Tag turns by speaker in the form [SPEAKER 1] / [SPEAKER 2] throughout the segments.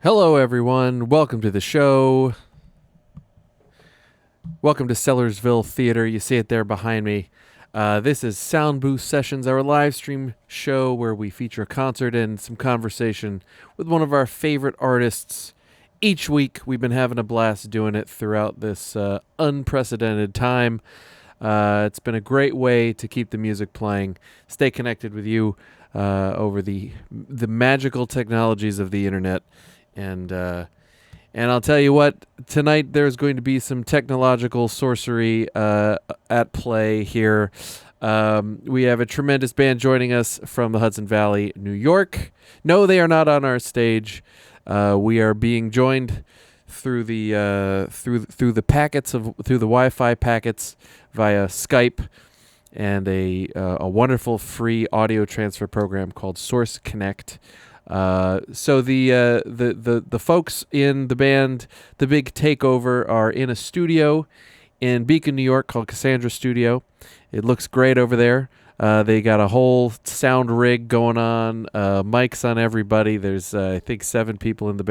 [SPEAKER 1] Hello, everyone. Welcome to the show. Welcome to Sellersville Theater. You see it there behind me. This is Soundbooth Sessions, our live stream show where we feature a concert and some conversation with one of our favorite artists. Each week, we've been having a blast doing it throughout this unprecedented time. It's been a great way to keep the music playing, stay connected with you over the magical technologies of the internet. And I'll tell you what, tonight there's going to be some technological sorcery at play here. We have a tremendous band joining us from the Hudson Valley, New York. No, they are not on our stage. We are being joined through the packets through the Wi-Fi packets via Skype and a wonderful free audio transfer program called Source Connect. So the folks in the band, the Big Takeover, are in a studio in Beacon, New York called Cassandra Studio. It looks great over there. They got a whole sound rig going on, mics on everybody. There's I think 6 people in the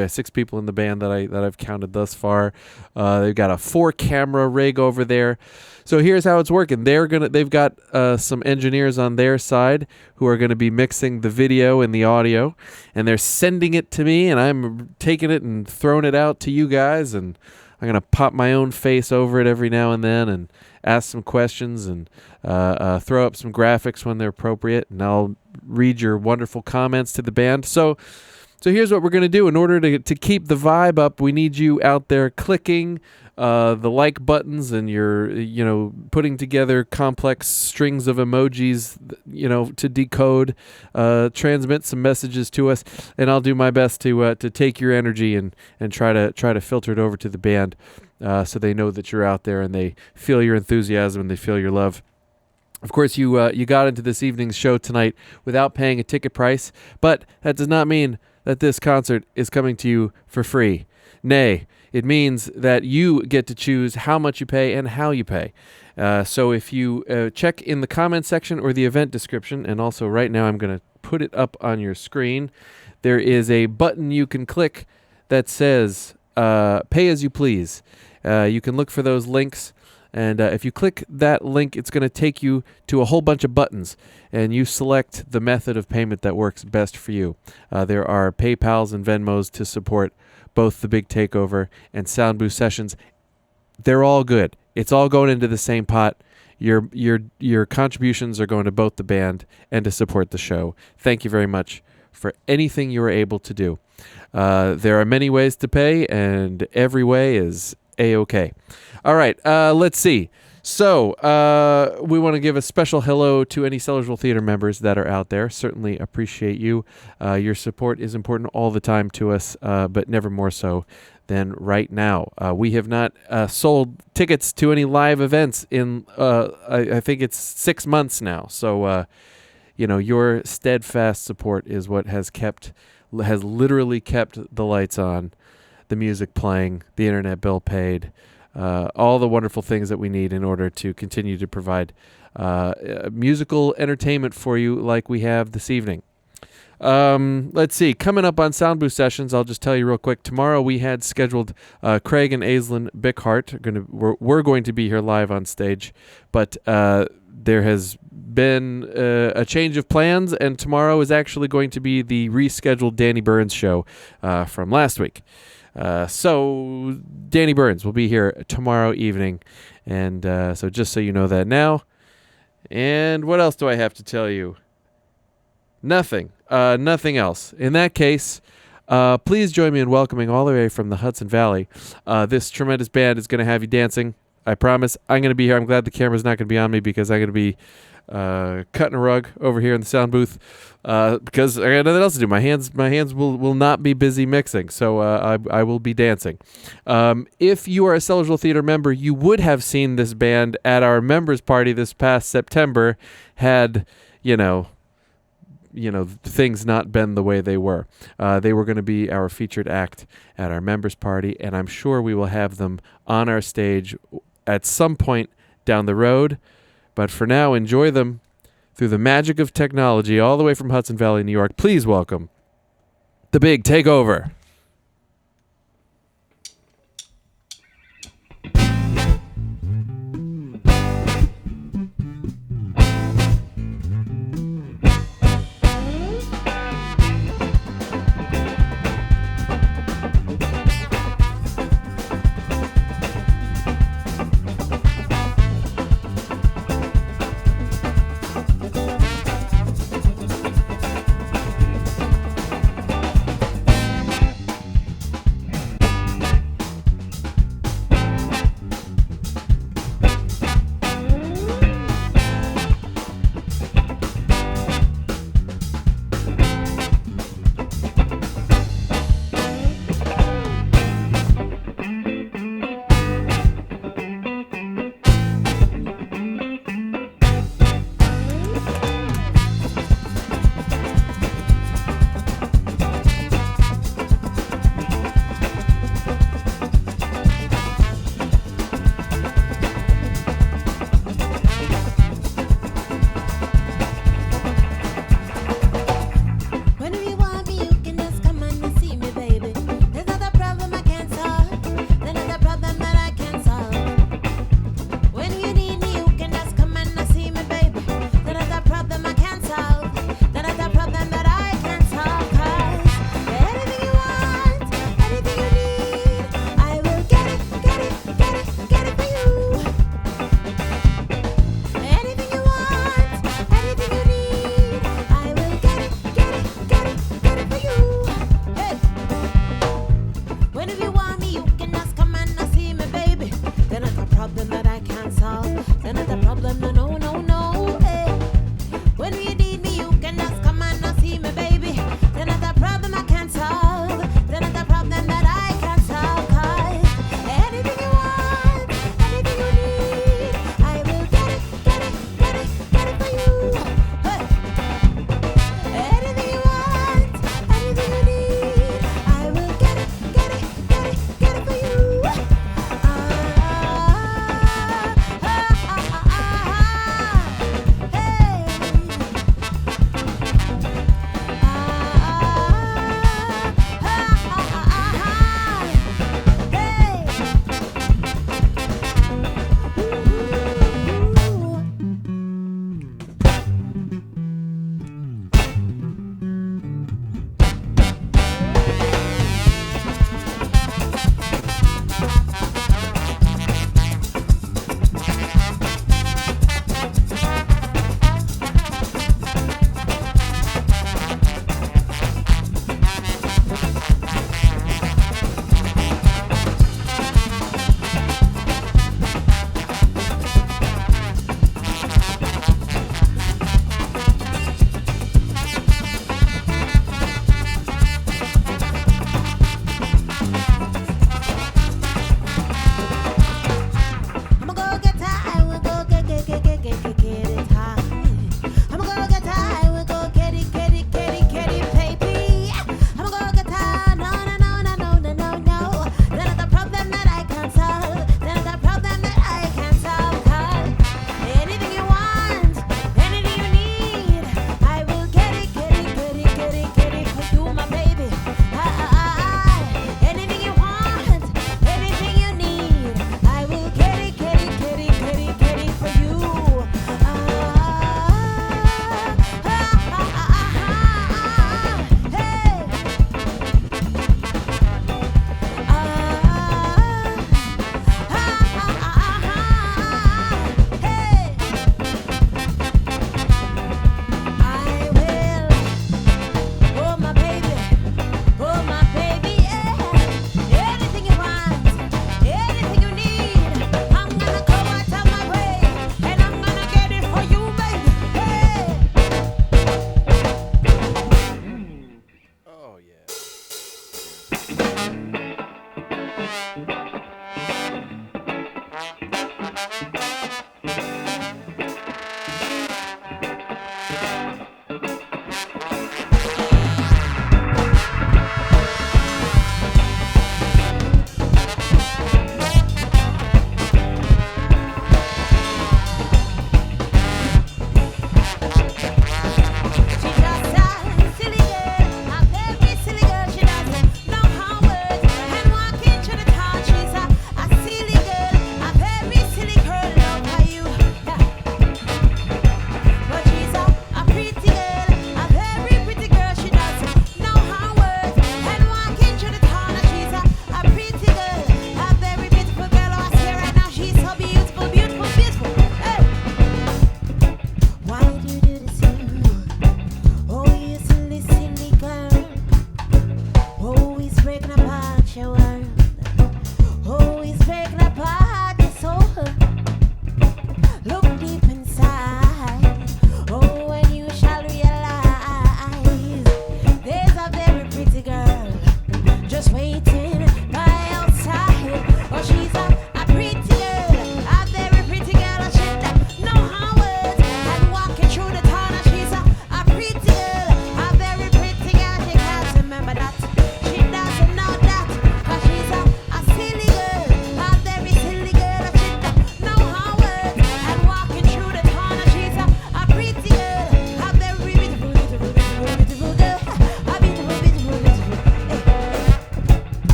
[SPEAKER 1] band that I've counted thus far. They've got a 4-camera rig over there. So here's how it's working. They've got some engineers on their side who are going to be mixing the video and the audio, and they're sending it to me, and I'm taking it and throwing it out to you guys, and I'm going to pop my own face over it every now and then and ask some questions and throw up some graphics when they're appropriate, and I'll read your wonderful comments to the band. So here's what we're going to do. In order to keep the vibe up, we need you out there clicking the like buttons, and you're putting together complex strings of emojis to decode, transmit some messages to us, and I'll do my best to take your energy and try to filter it over to the band, so they know that you're out there and they feel your enthusiasm and they feel your love. Of course, you got into this evening's show tonight without paying a ticket price, but that does not mean that this concert is coming to you for free. Nay, it means that you get to choose how much you pay and how you pay. So if you check in the comment section or the event description, and also right now I'm going to put it up on your screen, there is a button you can click that says pay as you please. You can look for those links. And if you click that link, it's going to take you to a whole bunch of buttons, and you select the method of payment that works best for you. There are PayPals and Venmos to support both the Big Takeover and Soundbooth Sessions. They're all good. It's all going into the same pot. Your contributions are going to both the band and to support the show. Thank you very much for anything you are able to do. There are many ways to pay, and every way is A-OK. All right, let's see. So we want to give a special hello to any Sellersville Theater members that are out there. Certainly appreciate you. Your support is important all the time to us, but never more so than right now. We have not sold tickets to any live events in, I think it's 6 months now. So, your steadfast support is what has literally kept the lights on, the music playing, the internet bill paid, all the wonderful things that we need in order to continue to provide musical entertainment for you like we have this evening. Let's see. Coming up on Soundbooth Sessions, I'll just tell you real quick. Tomorrow we had scheduled Craig and Alyson Bickhart. We're going to be here live on stage, but there has been a change of plans, and tomorrow is actually going to be the rescheduled Danny Burns show from last week. So Danny Burns will be here tomorrow evening, and so just so you know that now. And what else do I have to tell you? Nothing else. In that case, please join me in welcoming all the way from the Hudson Valley. This tremendous band is going to have you dancing. I promise. I'm going to be here. I'm glad the camera's not going to be on me because I'm going to be cutting a rug over here in the sound booth because I got nothing else to do. My hands will not be busy mixing, so I will be dancing. If you are a Sellersville Theater member, you would have seen this band at our members party this past September had, things not been the way they were. They were going to be our featured act at our members party, and I'm sure we will have them on our stage at some point down the road. But for now, enjoy them through the magic of technology all the way from Hudson Valley, New York. Please welcome the Big Takeover.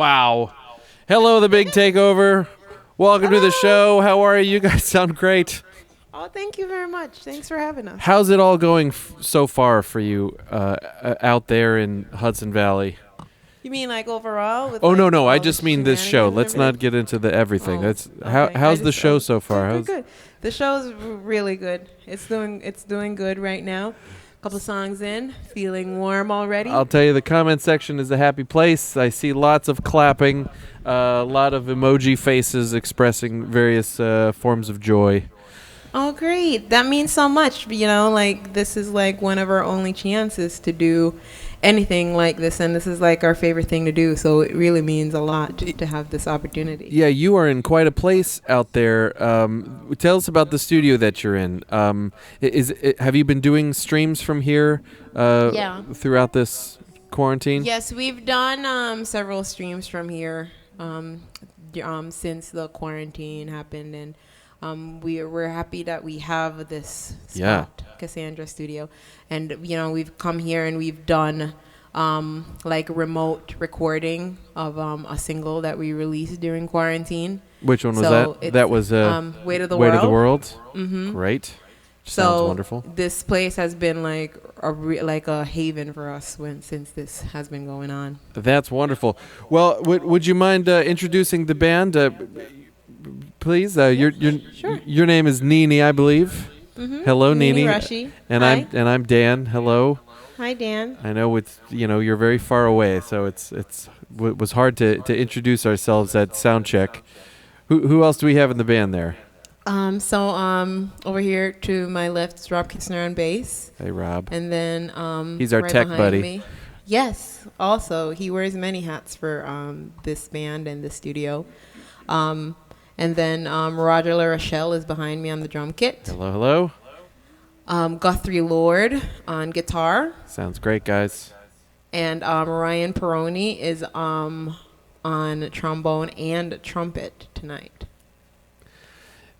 [SPEAKER 1] Wow. Hello, the Big Takeover. Welcome to the show. How are you? You guys sound great.
[SPEAKER 2] Oh, thank you very much. Thanks for having us.
[SPEAKER 1] How's it all going so far for you out there in Hudson Valley?
[SPEAKER 2] You mean like overall? With
[SPEAKER 1] No. I
[SPEAKER 2] all
[SPEAKER 1] just
[SPEAKER 2] the
[SPEAKER 1] mean this show.
[SPEAKER 2] shenanigans and
[SPEAKER 1] Let's not
[SPEAKER 2] everything?
[SPEAKER 1] get into the everything.
[SPEAKER 2] Oh,
[SPEAKER 1] That's
[SPEAKER 2] okay.
[SPEAKER 1] how's the show so far?
[SPEAKER 2] Good. The show's really good. It's doing good right now. Couple songs in, feeling warm already.
[SPEAKER 1] I'll tell you, the comment section is a happy place. I see lots of clapping, a lot of emoji faces expressing various forms of joy.
[SPEAKER 2] Oh, great. That means so much. You know, like this is like one of our only chances to do anything like this, and this is like our favorite thing to do. So it really means a lot to have this opportunity.
[SPEAKER 1] Yeah, you are in quite a place out there. Tell us about the studio that you're in. Have you been doing streams from here throughout this quarantine?
[SPEAKER 2] Yes, we've done several streams from here since the quarantine happened, and we're happy that we have this spot, Cassandra Studio, and we've come here and we've done like remote recording of a single that we released during quarantine.
[SPEAKER 1] Which one was that? That was
[SPEAKER 2] Weight of the
[SPEAKER 1] Weight
[SPEAKER 2] World.
[SPEAKER 1] of the World.
[SPEAKER 2] Mm-hmm.
[SPEAKER 1] Great. Sounds wonderful.
[SPEAKER 2] This place has been like a haven for us since this has been going on.
[SPEAKER 1] That's wonderful. Well, would you mind introducing the band? Please,
[SPEAKER 2] Sure.
[SPEAKER 1] your name is Nini, I believe.
[SPEAKER 2] Mm-hmm.
[SPEAKER 1] Hello, Nini.
[SPEAKER 2] Rushi.
[SPEAKER 1] And
[SPEAKER 2] Hi.
[SPEAKER 1] I'm Dan. Hello.
[SPEAKER 2] Hi, Dan.
[SPEAKER 1] I know you're very far away, so it was hard to introduce ourselves at sound check. Who else do we have in the band there?
[SPEAKER 2] Over here to my left is Rob Kistner on bass.
[SPEAKER 1] Hey, Rob.
[SPEAKER 2] And then
[SPEAKER 1] he's our
[SPEAKER 2] right
[SPEAKER 1] tech
[SPEAKER 2] behind
[SPEAKER 1] buddy.
[SPEAKER 2] me- Yes. Also, he wears many hats for this band and the studio. And then Roger LaRochelle is behind me on the drum kit.
[SPEAKER 1] Hello.
[SPEAKER 2] Guthrie Lord on guitar.
[SPEAKER 1] Sounds great, guys.
[SPEAKER 2] And Ryan Peroni is on trombone and trumpet tonight.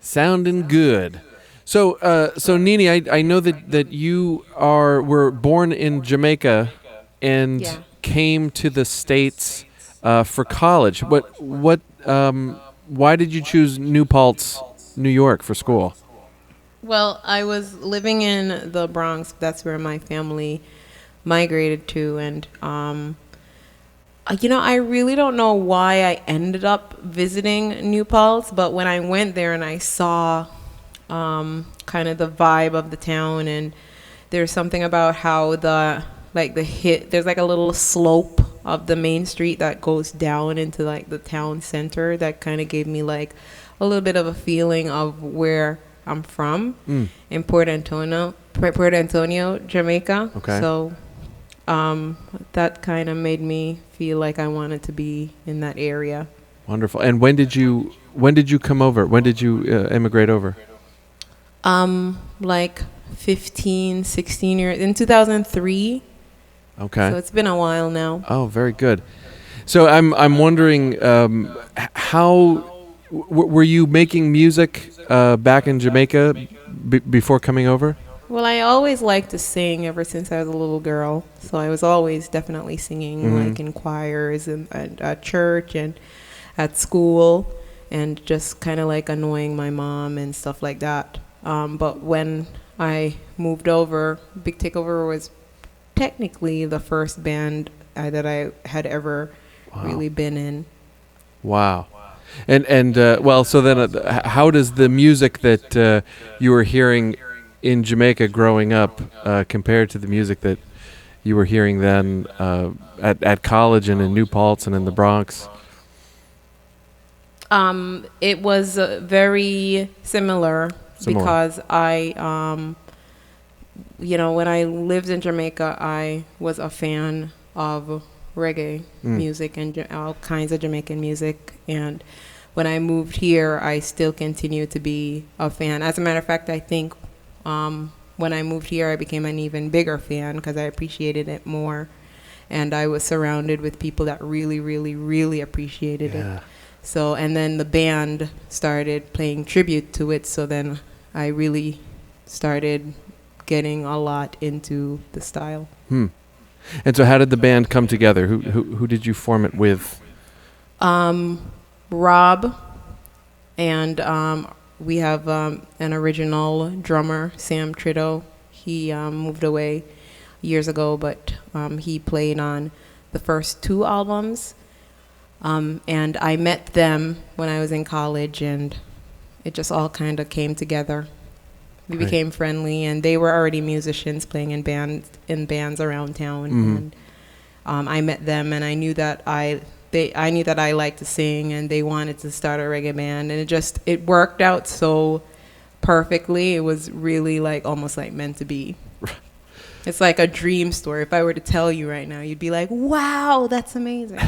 [SPEAKER 1] Sounding good. So Nini, I know that you were born in Jamaica and came to the States for college. Why did you choose New Paltz, New York, for school?
[SPEAKER 2] Well, I was living in the Bronx. That's where my family migrated to, and I really don't know why I ended up visiting New Paltz, but when I went there and I saw kind of the vibe of the town, and there's something about how there's like a little slope of the main street that goes down into like the town center that kind of gave me like a little bit of a feeling of where I'm from in Puerto Antonio, Jamaica.
[SPEAKER 1] Okay.
[SPEAKER 2] So that kind of made me feel like I wanted to be in that area.
[SPEAKER 1] Wonderful. And when did you come over? When did you immigrate over?
[SPEAKER 2] Like 15, 16 years, in 2003.
[SPEAKER 1] Okay.
[SPEAKER 2] So it's been a while now.
[SPEAKER 1] Oh, very good. So I'm wondering how were you making music back in Jamaica before coming over?
[SPEAKER 2] Well, I always liked to sing ever since I was a little girl. So I was always definitely singing like in choirs and at church and at school, and just kind of like annoying my mom and stuff like that. But when I moved over, Big Takeover was technically the first band that I had ever really been in.
[SPEAKER 1] Wow. And so then how does the music that you were hearing in Jamaica growing up compared to the music that you were hearing then at college and in New Paltz and in the Bronx?
[SPEAKER 2] It was very similar because I, when I lived in Jamaica, I was a fan of reggae music and all kinds of Jamaican music. And when I moved here, I still continue to be a fan. As a matter of fact, I think when I moved here, I became an even bigger fan because I appreciated it more. And I was surrounded with people that really, really, really appreciated it. So, and then the band started playing tribute to it. So then I really started getting a lot into the style.
[SPEAKER 1] And so how did the band come together? Who did you form it with?
[SPEAKER 2] Rob, and we have an original drummer, Sam Trito. He moved away years ago, but he played on the first 2 albums. And I met them when I was in college, and it just all kind of came together. We became friendly, and they were already musicians playing in bands around town. Mm-hmm. And I met them, and I knew that I liked to sing, and they wanted to start a reggae band, and it worked out so perfectly. It was really almost like meant to be. It's like a dream story. If I were to tell you right now, you'd be like, "Wow, that's amazing."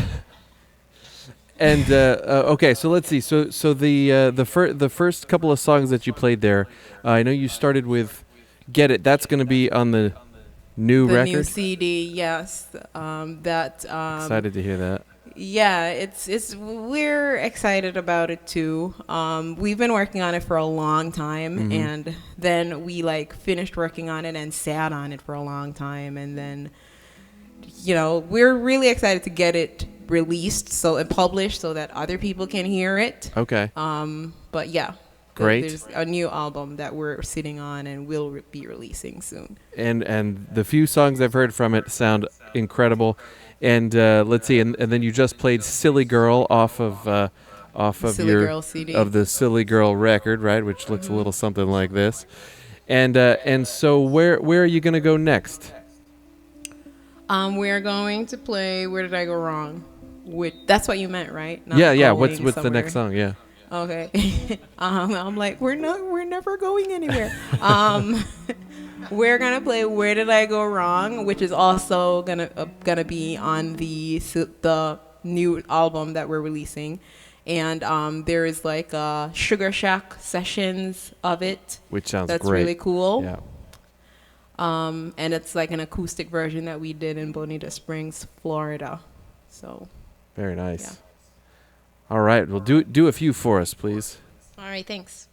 [SPEAKER 1] And okay, so let's see. So the first couple of songs that you played there, I know you started with "Get It." That's going to be on the new record.
[SPEAKER 2] The new CD, yes.
[SPEAKER 1] Excited to hear that.
[SPEAKER 2] Yeah, we're excited about it too. We've been working on it for a long time, mm-hmm. and then we finished working on it and sat on it for a long time, and then we're really excited to get it released and published so that other people can hear it.
[SPEAKER 1] Okay.
[SPEAKER 2] But yeah.
[SPEAKER 1] Great.
[SPEAKER 2] There's a new album that we're sitting on and will be releasing soon.
[SPEAKER 1] And the few songs I've heard from it sound incredible. And let's see, and then you just played "Silly Girl" off of
[SPEAKER 2] Silly Girl CD.
[SPEAKER 1] Of the Silly Girl record, right? Which looks mm-hmm. a little something like this. And so where are you gonna go next?
[SPEAKER 2] We're going to play "Where Did I Go Wrong?" That's what you meant, right?
[SPEAKER 1] Not yeah. What's the next song? Yeah.
[SPEAKER 2] Okay. I'm like, we're never going anywhere. We're gonna play "Where Did I Go Wrong," which is also gonna be on the new album that we're releasing, and there is a Sugar Shack sessions of it,
[SPEAKER 1] which sounds
[SPEAKER 2] that's
[SPEAKER 1] great.
[SPEAKER 2] Really cool.
[SPEAKER 1] Yeah.
[SPEAKER 2] And it's an acoustic version that we did in Bonita Springs, Florida. So.
[SPEAKER 1] Very nice.
[SPEAKER 2] Yeah.
[SPEAKER 1] All right. Well, do a few for us, please.
[SPEAKER 2] All right. Thanks.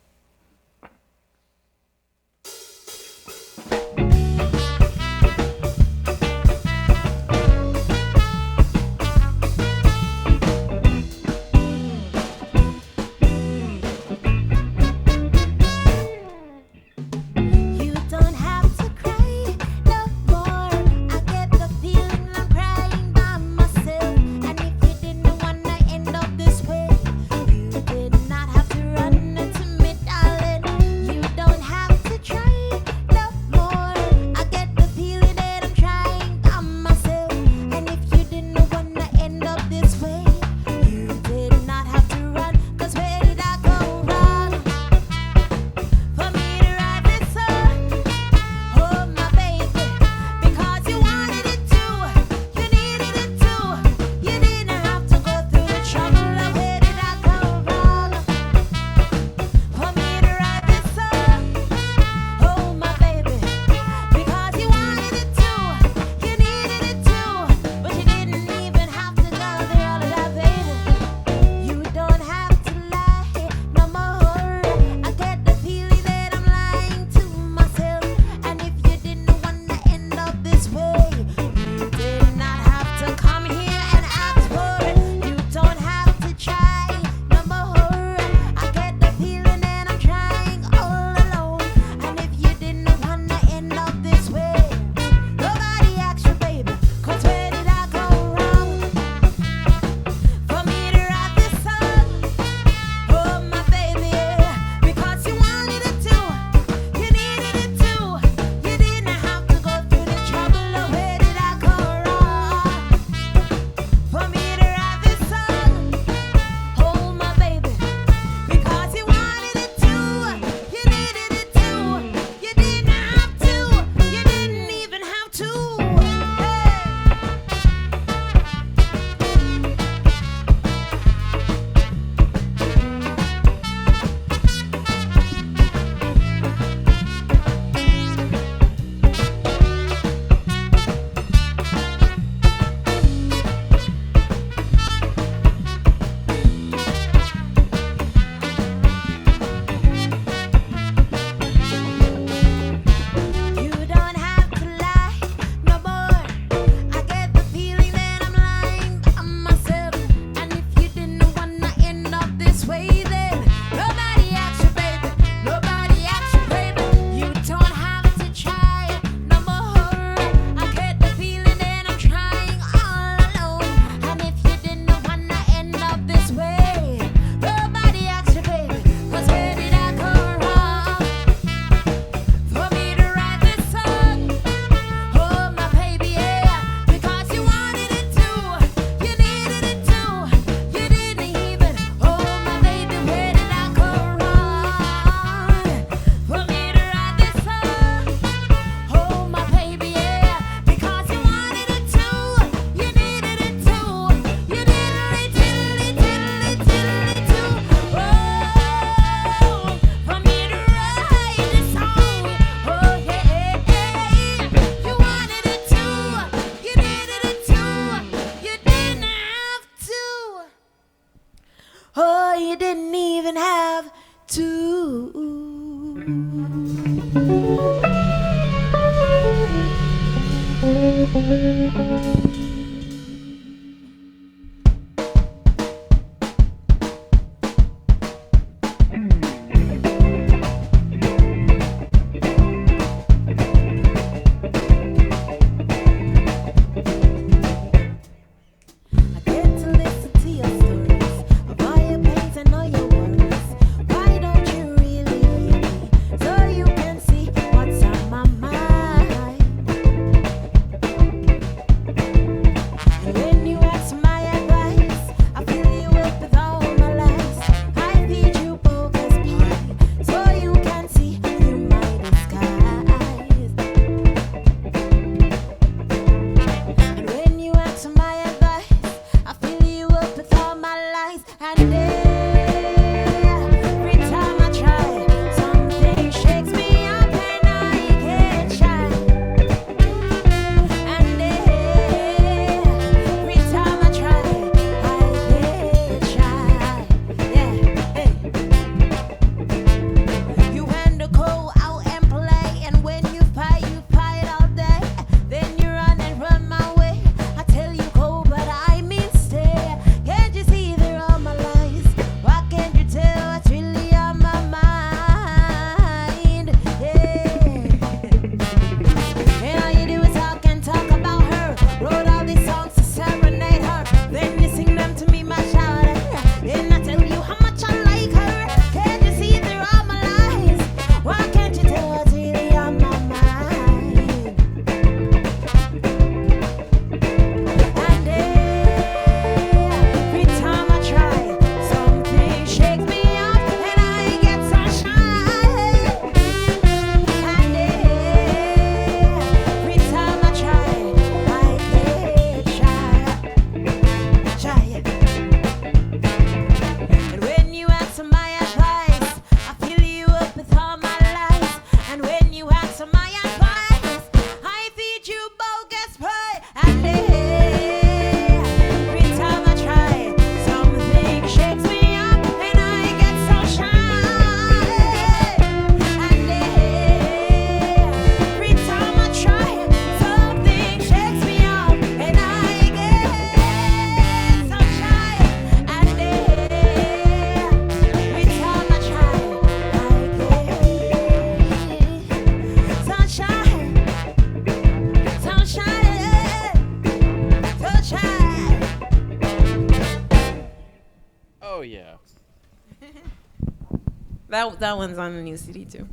[SPEAKER 2] That one's on the new CD too.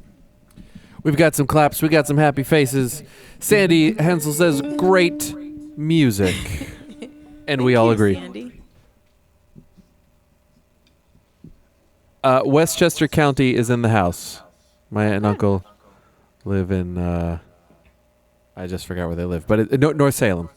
[SPEAKER 1] We've got some claps. We got some happy faces. Sandy Hensel says, great music. And we all agree.
[SPEAKER 2] Sandy.
[SPEAKER 1] Westchester County is in the house. My aunt and uncle live in, I just forgot where they live, but North Salem.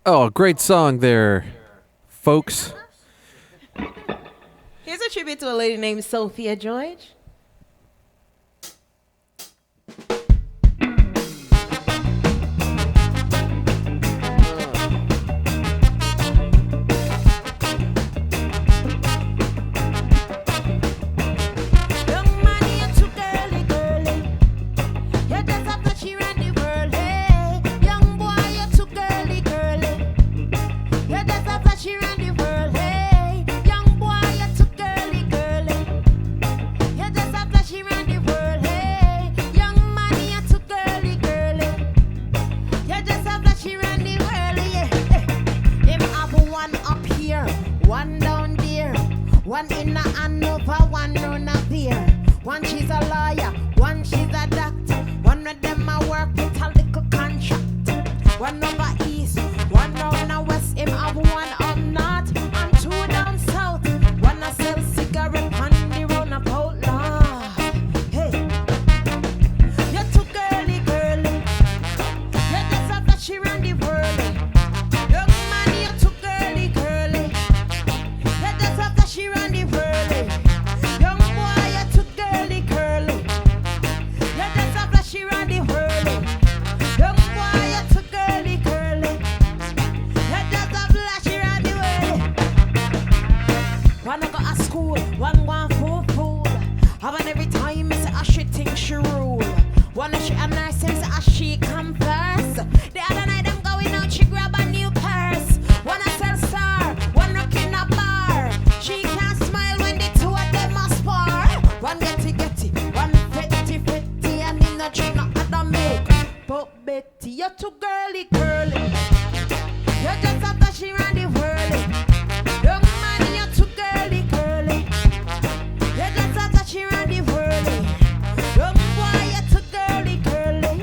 [SPEAKER 1] Oh, great song there, folks.
[SPEAKER 2] Here's a tribute to a lady named Sophia George.
[SPEAKER 3] One in a Hanover, one round up here. One she's a lawyer, one she's a doctor. One of them I work with a little contract. One over east, one round the west. Him have one up north and two down south. One a sell cigarette and the round a outlaw. Hey, you're too girly, girly. You're just a flashy round the world. Young man, you're too girly, girly. You're just a flashy round the world. Young boy, you're too girly, girly. You're just a flashy round the world. Young boy, you're too girly, girly. You're just a flashy round the world. One go to school, one go for food. Haven't every time me say a she think she rule. One she a nurse, him say a she come first. The other night them going out, she grab a new purse. One a sell star, one rock in a bar. She can't smile when the two of them a spar. One getty, one fetty, and in the drink no other make. But Betty, you're too girly, girly. You're just a flashy round the world. Young man, you're too girly, girly. You're just a flashy round the world. Young boy, you're too girly, girly.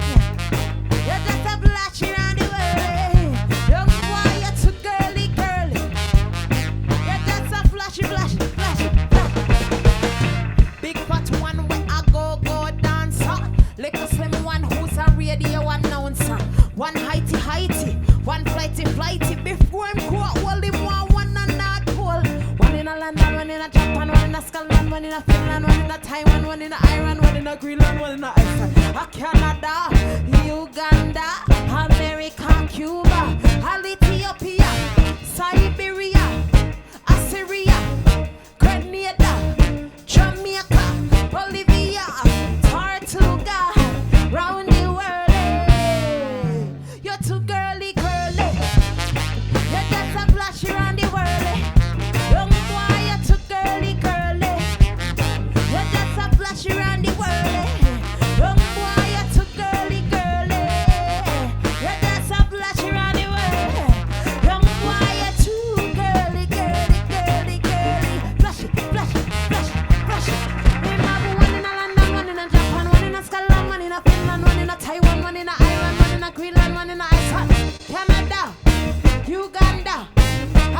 [SPEAKER 3] You're just a flashy round the world. Young boy, you're too girly, girly. You're just a flashy, flashy, flashy, flashy. Big fat one with a go-go dancer. Little slim one who's a radio announcer. One heighty, one flighty. Before him go out, hold him one and not cool. One in a London, one in a Japan, one in a Scotland, one in a Finland, one in a Taiwan, one in a Iran, one in a Greenland, one in a Iceland, a Canada, Uganda, America, Cuba, Ethiopia, Siberia, Assyria, Grenada, Jamaica, Bolivia, Tortuga, round the world. You're too girly, girly. You're just a flashy round the world. Young boy, you're too girly, girly. You're just a flashy round the world. Young boy, you're too girly, girly. You're just a flashy round the world. Young boy, you're too girly, girly. Flashy. Remember one in a London, one in a Japan, one in a Scotland, one in a Finland, one in a Taiwan, one in a Ireland, one in a Greenland, one in a Iceland, Canada, Uganda,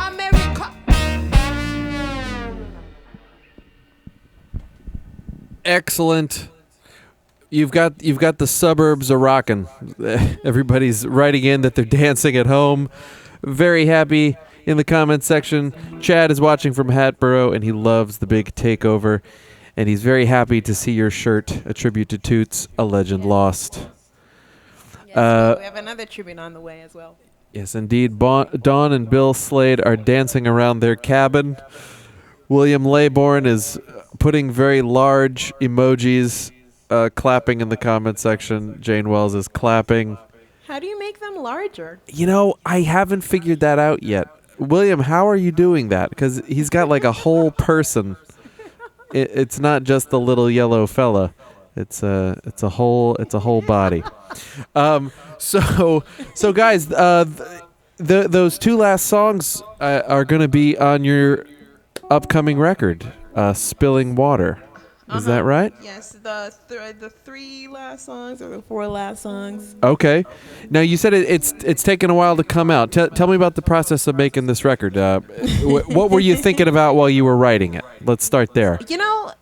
[SPEAKER 3] America.
[SPEAKER 1] Excellent. You've got the suburbs a rocking. Everybody's writing in that they're dancing at home. Very happy in the comments section. Chad is watching from Hatboro and he loves the Big Takeover. And he's very happy to see your shirt, a tribute to Toots, a legend lost.
[SPEAKER 2] Yes, we have another tribute on the way as well.
[SPEAKER 1] Yes, indeed. Dawn and Bill Slade are dancing around their cabin. William Laybourne is putting very large emojis, clapping in the comment section. Jane Wells is clapping.
[SPEAKER 2] How do you make them larger?
[SPEAKER 1] You know, I haven't figured that out yet. William, how are you doing that? Because he's got like a whole person. It's not just the little yellow fella. It's a whole body. So guys, those two last songs are going to be on your upcoming record, Spilling Water. Is that right?
[SPEAKER 2] Yes, the three last songs or the four last songs.
[SPEAKER 1] Okay. Now you said it's taken a while to come out. Tell me about the process of making this record. What were you thinking about while you were writing it? Let's start there.
[SPEAKER 2] You know,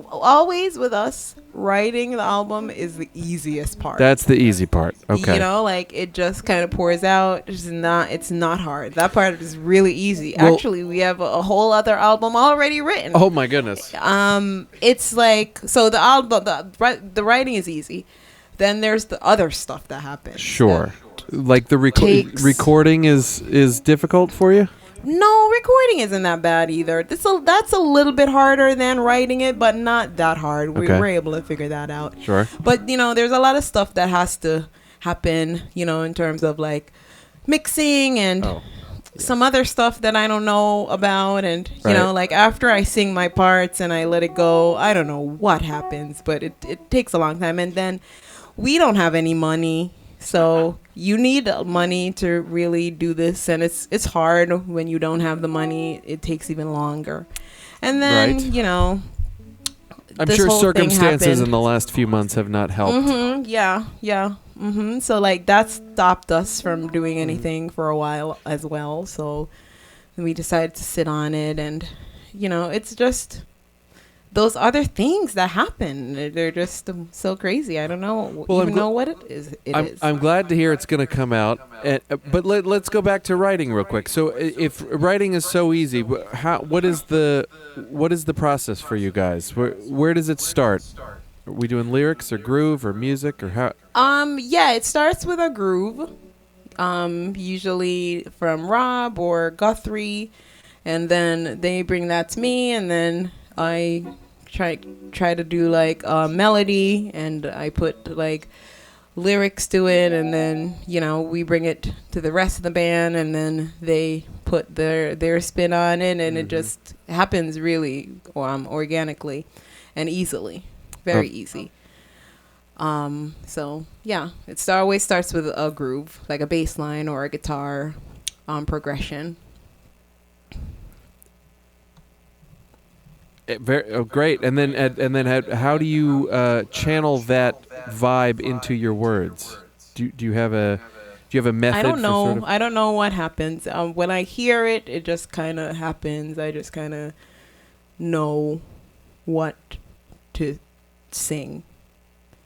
[SPEAKER 2] always with us, writing the album is the easiest part.
[SPEAKER 1] That's the easy part. Okay.
[SPEAKER 2] You know, like it just kind of pours out. It's not hard. That part is really easy.
[SPEAKER 1] Well,
[SPEAKER 2] actually, we have a whole other album already written.
[SPEAKER 1] Oh my goodness.
[SPEAKER 2] It's like, so the album, the writing is easy. Then there's the other stuff that happens.
[SPEAKER 1] Sure. Like the
[SPEAKER 2] takes-
[SPEAKER 1] recording is difficult for you?
[SPEAKER 2] No, recording isn't that bad either. That's a little bit harder than writing it, but not that hard. We
[SPEAKER 1] Okay.
[SPEAKER 2] were able to figure that out.
[SPEAKER 1] Sure.
[SPEAKER 2] But, you know, there's a lot of stuff that has to happen, you know, in terms of like mixing and some other stuff that I don't know about. And, you know, like after I sing my parts and I let it go, I don't know what happens, but it takes a long time. And then we don't have any money. So you need money to really do this, and it's hard when you don't have the money. It takes even longer, and then you know,
[SPEAKER 1] I'm sure circumstances in the last few months have not helped.
[SPEAKER 2] Yeah. So like that stopped us from doing anything for a while as well. So we decided to sit on it, and you know, it's just those other things that happen. They're just so crazy. I don't know know what it is.
[SPEAKER 1] I'm glad to hear it's going to come out. But let's go back to writing real quick. So if writing is so easy, what is the process for you guys? Where does it start? Are we doing lyrics or groove or music or how?
[SPEAKER 2] Yeah, it starts with a groove. Usually from Rob or Guthrie, and then they bring that to me, and then I try to do like a melody, and I put like lyrics to it, and then you know we bring it to the rest of the band, and then they put their spin on it, and it just happens really organically and easily, very easy. So yeah, it always starts with a groove, like a bass line or a guitar progression.
[SPEAKER 1] Great. And then how do you channel that vibe into your words? Do you have a method?
[SPEAKER 2] I don't know.
[SPEAKER 1] For sort of
[SPEAKER 2] I don't know what happens. When I hear it, it just kind of happens. I just kind of know what to sing.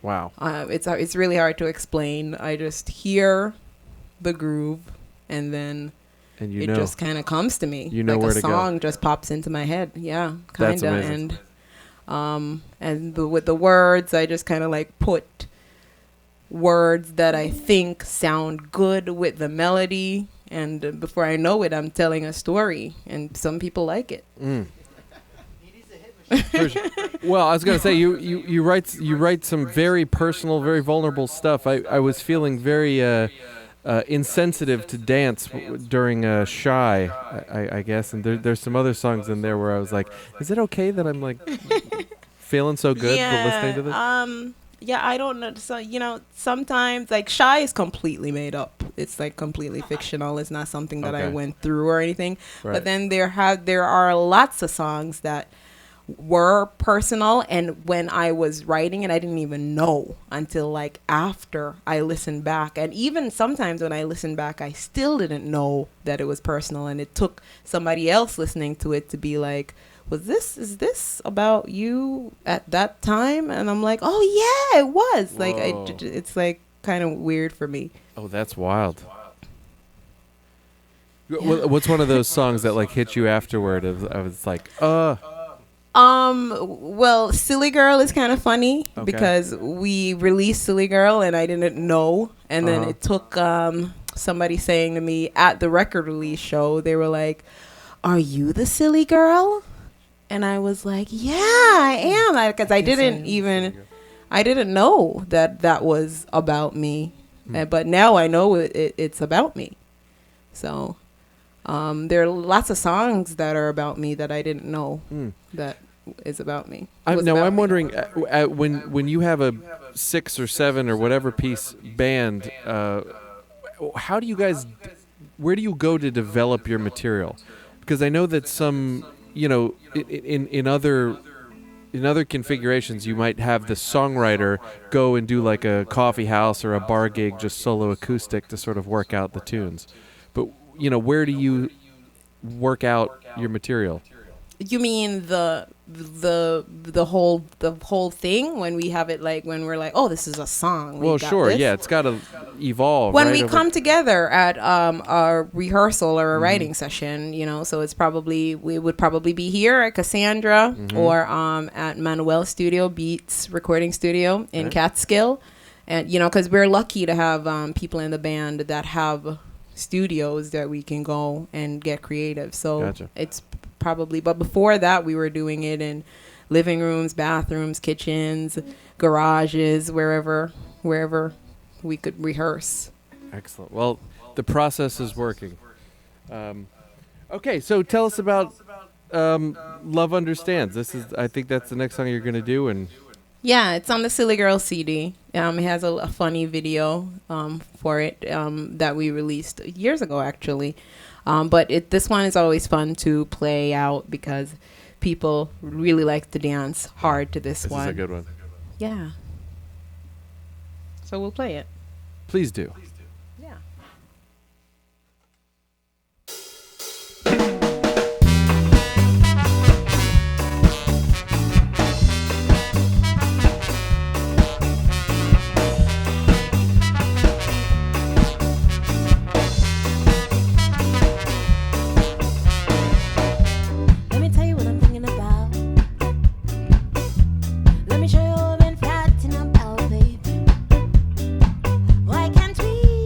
[SPEAKER 1] Wow.
[SPEAKER 2] It's really hard to explain. I just hear the groove, and then it just kind of comes to me.
[SPEAKER 1] You know
[SPEAKER 2] like
[SPEAKER 1] where
[SPEAKER 2] a
[SPEAKER 1] to go.
[SPEAKER 2] song just pops into my head. Yeah,
[SPEAKER 1] That's
[SPEAKER 2] kind of.
[SPEAKER 1] amazing.
[SPEAKER 2] And with the words, I just kind of like put words that I think sound good with the melody, and before I know it, I'm telling a story, and some people like it.
[SPEAKER 1] Well, I was gonna say you write some very personal, very vulnerable stuff. I was feeling very insensitive to dance during Shy, I guess, and there's some other songs in there where I was like, is it okay that I'm like feeling so good listening to this?
[SPEAKER 2] Yeah, I don't know. So, you know, sometimes like Shy is completely made up. It's like completely fictional. It's not something that I went through or anything.
[SPEAKER 1] Right.
[SPEAKER 2] But then there are lots of songs that were personal, and when I was writing it, I didn't even know until like after I listened back. And even sometimes when I listened back, I still didn't know that it was personal, and it took somebody else listening to it to be like, is this about you at that time? And I'm like, oh yeah, it was. Like it's like kind of weird for me.
[SPEAKER 1] Oh, that's wild. Yeah. What's one of those songs that like hit you afterward? I was like,
[SPEAKER 2] well, Silly Girl is kind of funny because we released Silly Girl and I didn't know. And then it took somebody saying to me at the record release show, they were like, are you the Silly Girl? And I was like, yeah, I am. Because I didn't know that was about me. But now I know it's about me. So there are lots of songs that are about me that I didn't know that is about me.
[SPEAKER 1] I'm wondering, when you have a 6 or 7 or whatever piece band, how do you guys, where do you go to develop your material? Because I know that some, you know, in other configurations, you might have the songwriter go and do like a coffee house or a bar gig, just solo acoustic to sort of work out the tunes. But, you know, where do you work out your material?
[SPEAKER 2] You mean the the whole thing when we have it, like when we're like, oh, this is a song.
[SPEAKER 1] Well, sure,
[SPEAKER 2] this.
[SPEAKER 1] yeah, it's got to evolve.
[SPEAKER 2] When
[SPEAKER 1] right,
[SPEAKER 2] we
[SPEAKER 1] over-
[SPEAKER 2] come together at a rehearsal or a writing session, you know, so we would probably be here at Cassandra or at Manuel Studio Beats recording studio in Catskill, and you know, because we're lucky to have people in the band that have studios that we can go and get creative. So it's probably, but before that we were doing it in living rooms, bathrooms, kitchens, garages, wherever we could rehearse.
[SPEAKER 1] Excellent. Well, the process is working. Okay, so tell us about Love Understands. I think that's the next song you're going to do. And
[SPEAKER 2] yeah, it's on the Silly Girl CD. It has a funny video for it that we released years ago, actually. But this one is always fun to play out because people really like to dance hard to this one.
[SPEAKER 1] This is a good one.
[SPEAKER 2] Yeah. So we'll play it.
[SPEAKER 1] Please do.
[SPEAKER 2] Yeah.
[SPEAKER 3] Let me tell you what I'm thinking about. Let me show you what I've been plotting about, baby. Why can't we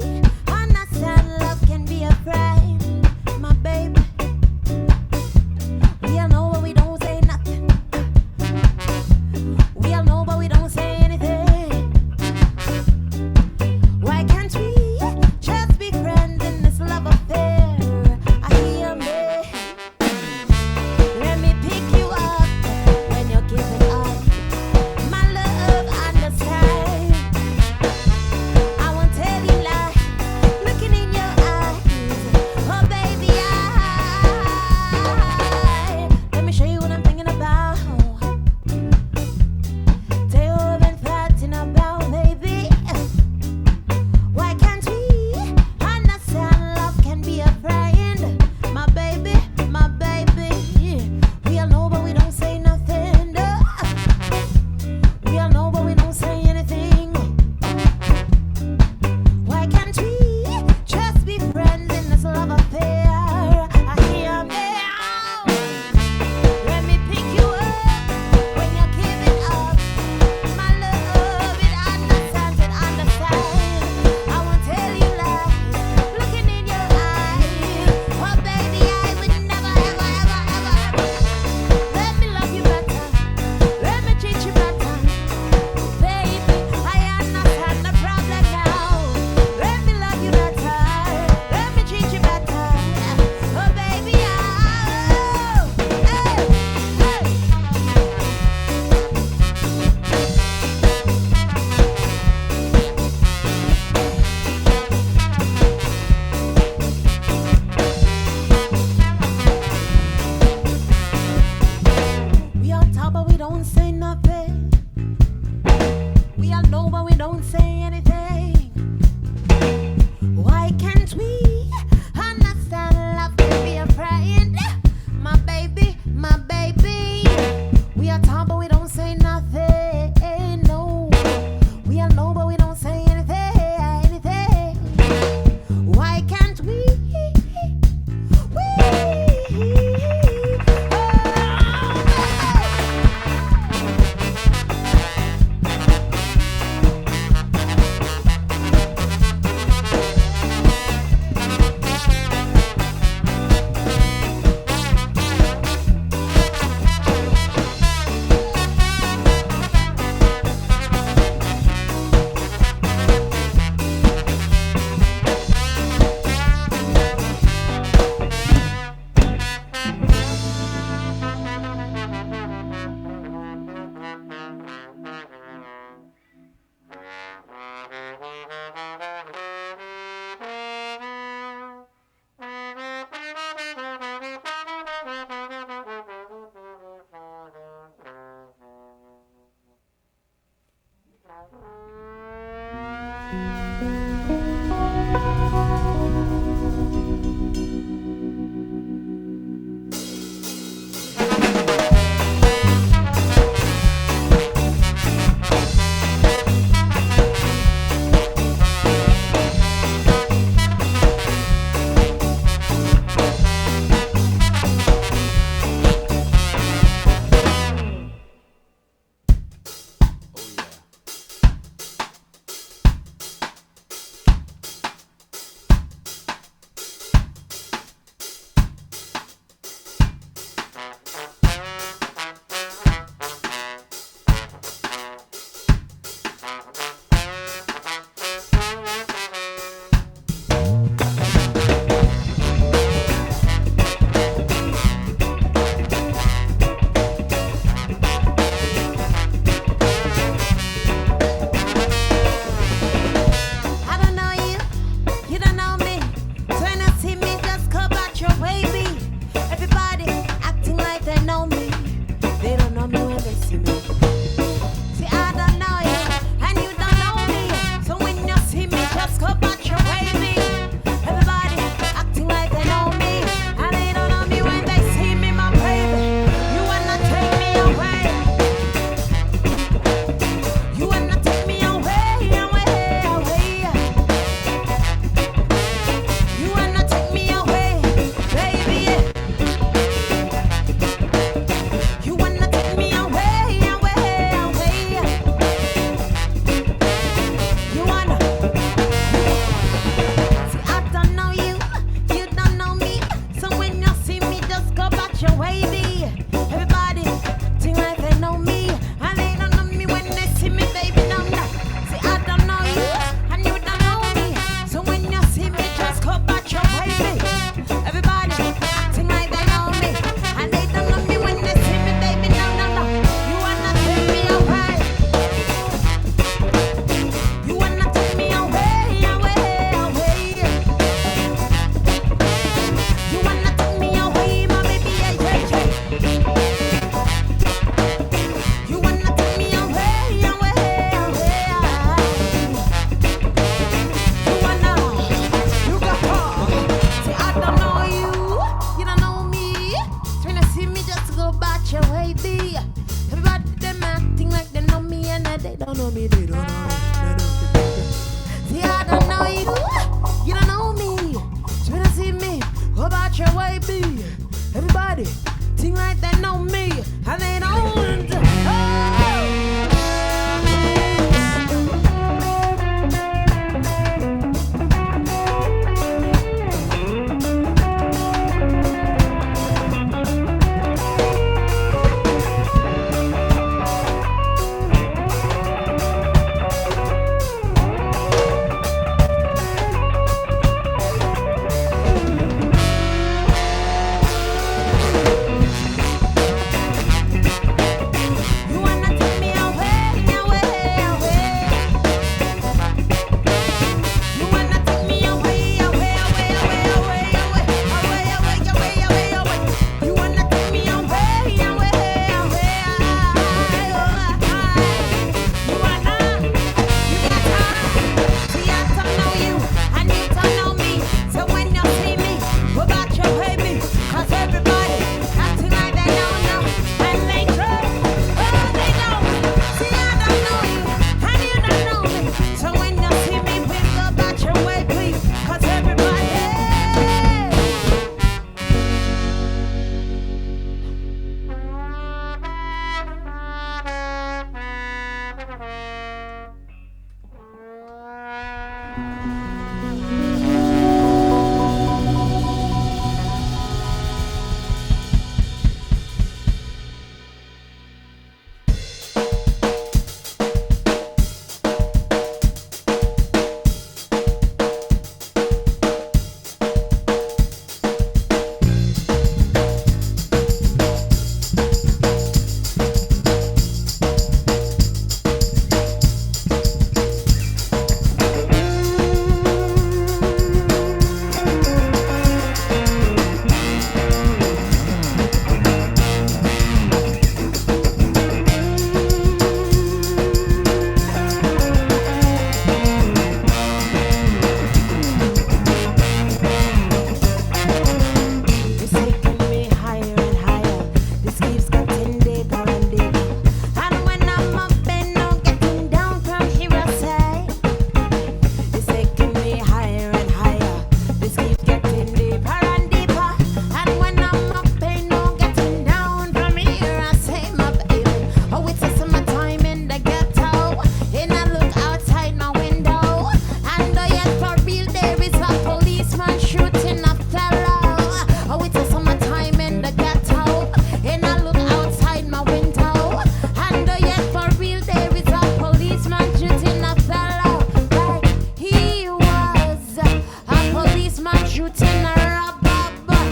[SPEAKER 3] shooting a robber, but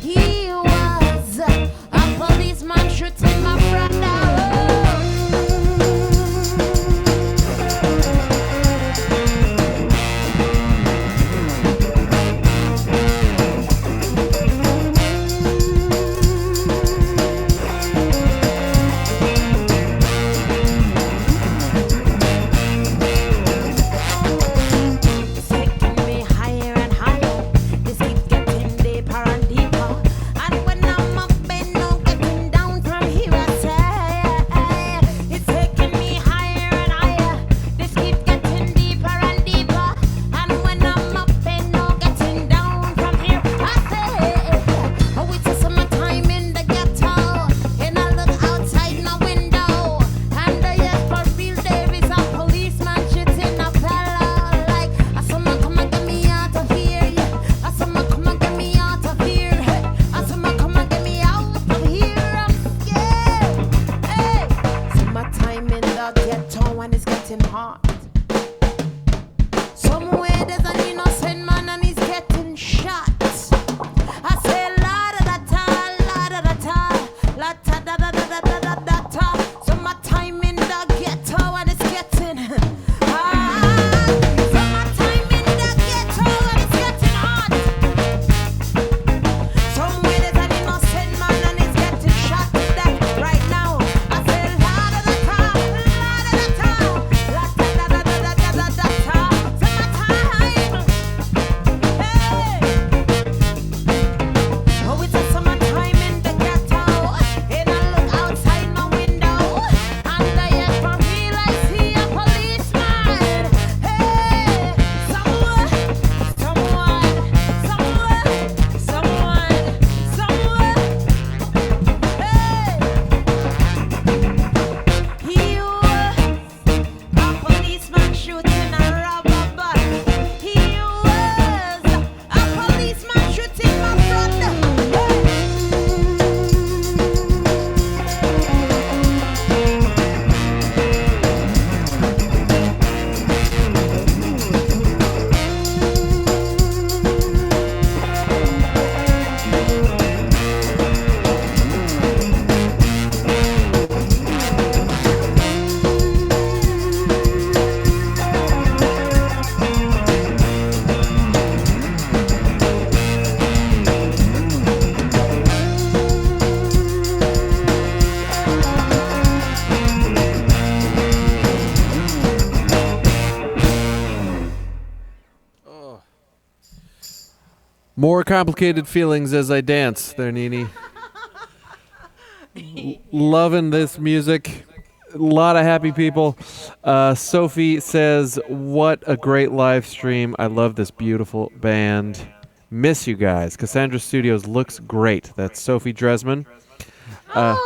[SPEAKER 3] he was a policeman shooting my brother.
[SPEAKER 1] More complicated feelings as I dance there, Nini. Loving this music. A lot of happy people. Sophie says, what a great live stream. I love this beautiful band. Miss you guys. Cassandra Studios looks great. That's Sophie Dresman.
[SPEAKER 2] I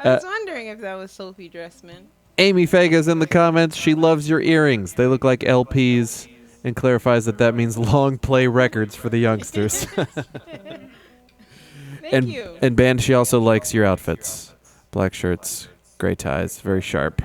[SPEAKER 2] was wondering if that was Sophie Dressman.
[SPEAKER 1] Amy Faga's in the comments. She loves your earrings. They look like LPs. And clarifies that means long play records for the youngsters.
[SPEAKER 2] Thank you.
[SPEAKER 1] And band, she also likes your outfits. Black shirts, gray ties, very sharp.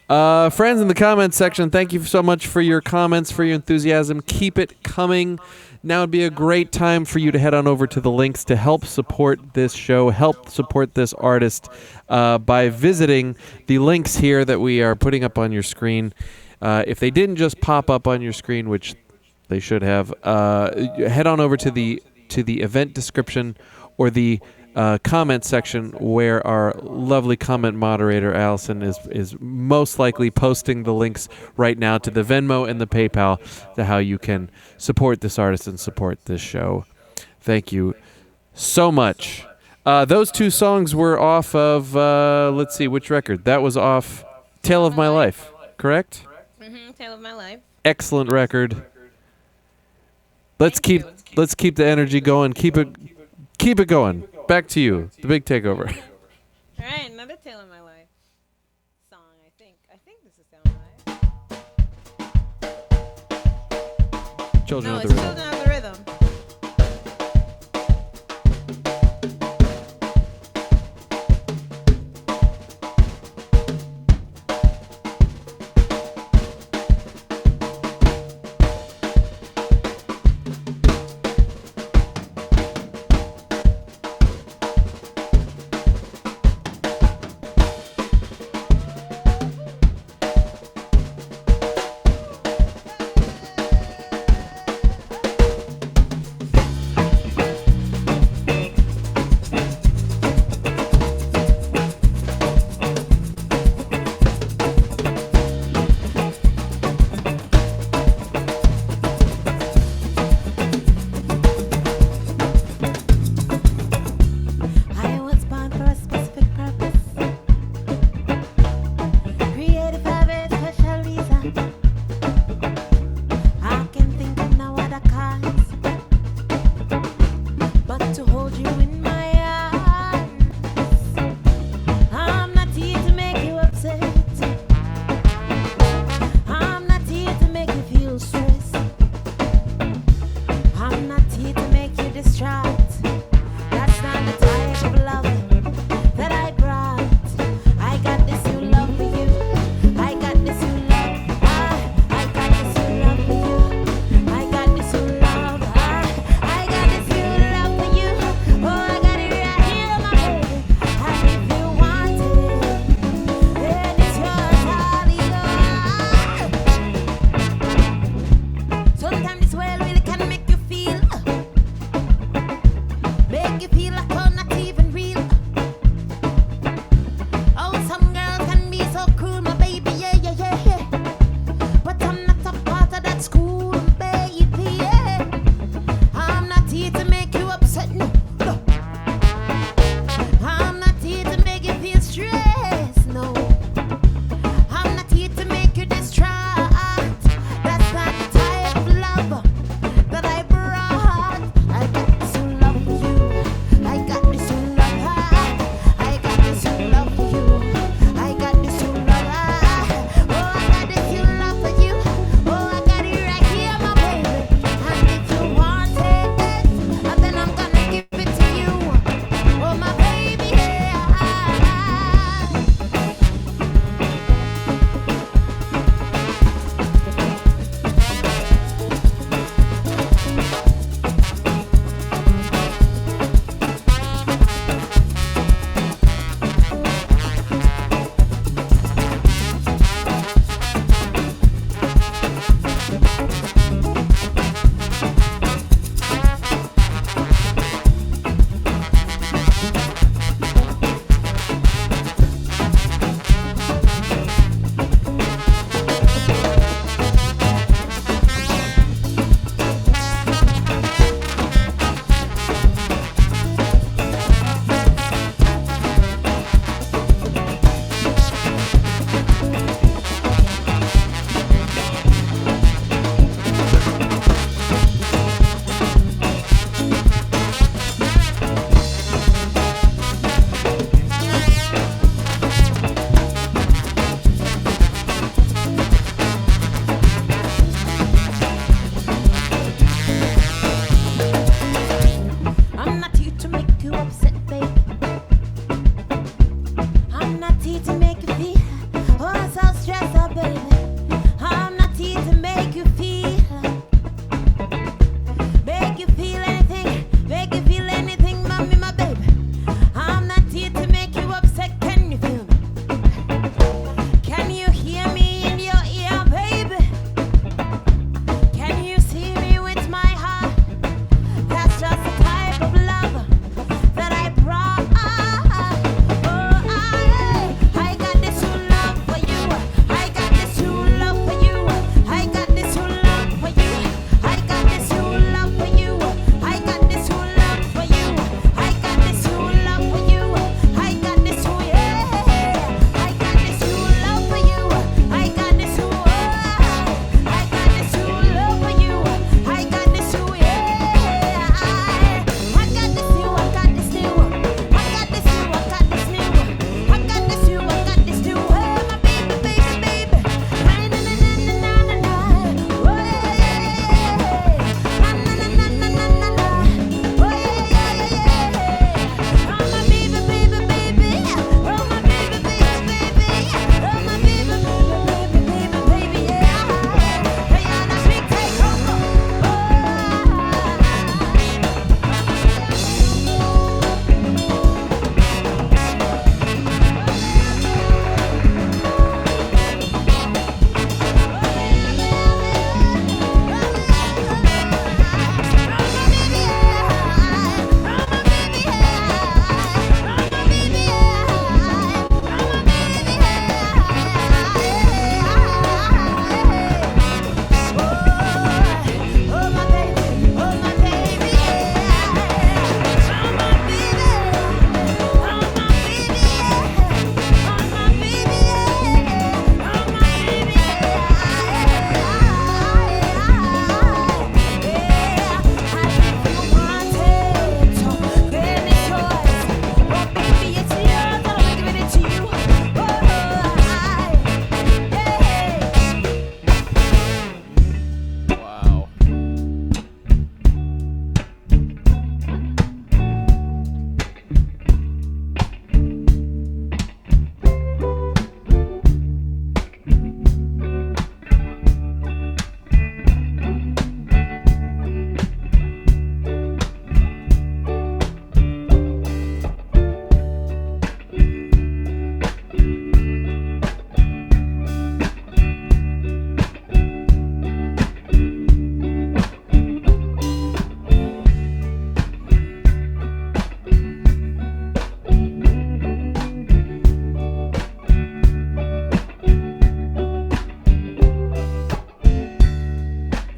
[SPEAKER 1] Friends in the comments section, thank you so much for your comments, for your enthusiasm. Keep it coming. Now would be a great time for you to head on over to the links to help support this show, help support this artist by visiting the links here that we are putting up on your screen. If they didn't just pop up on your screen, which they should have, head on over to the event description or the comment section where our lovely comment moderator, Alyson, is most likely posting the links right now to the Venmo and the PayPal to how you can support this artist and support this show. Thank you so much. Those two songs were off of, let's see, which record? That was off Tale of My Life, correct?
[SPEAKER 2] Tale of My Life.
[SPEAKER 1] Excellent record. Let's keep the energy going. Keep it going. Back to you, the Big Takeover.
[SPEAKER 2] All right, another Tale of My Life song. I think this is Tale of My Life.
[SPEAKER 1] Children
[SPEAKER 2] No,
[SPEAKER 1] of
[SPEAKER 2] it's
[SPEAKER 1] the Rhythm.
[SPEAKER 2] Children of the Rhythm.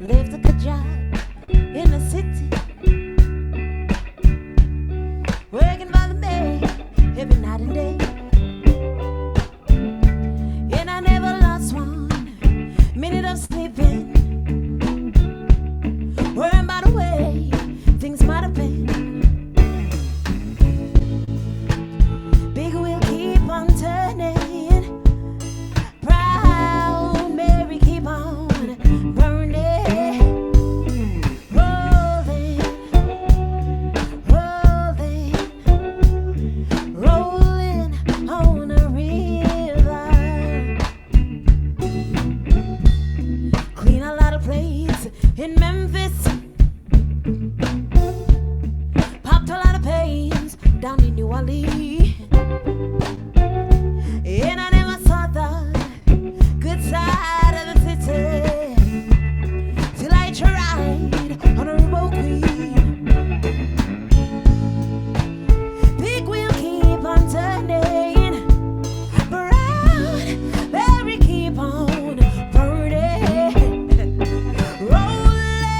[SPEAKER 3] They took a job in the city, working by the bay every night and day. And I never lost one minute of sleeping, worrying about the way things might have been. Big wheel keep on turning, proud Mary keep on burning, rolling, rolling, rolling on a river. Clean a lot of plates in Memphis, popped a lot of pains down in New Orleans. And I never saw the good side of the city till I tried on a remote queen. Big wheel keep on turning, brown berry keep on burning, rolling,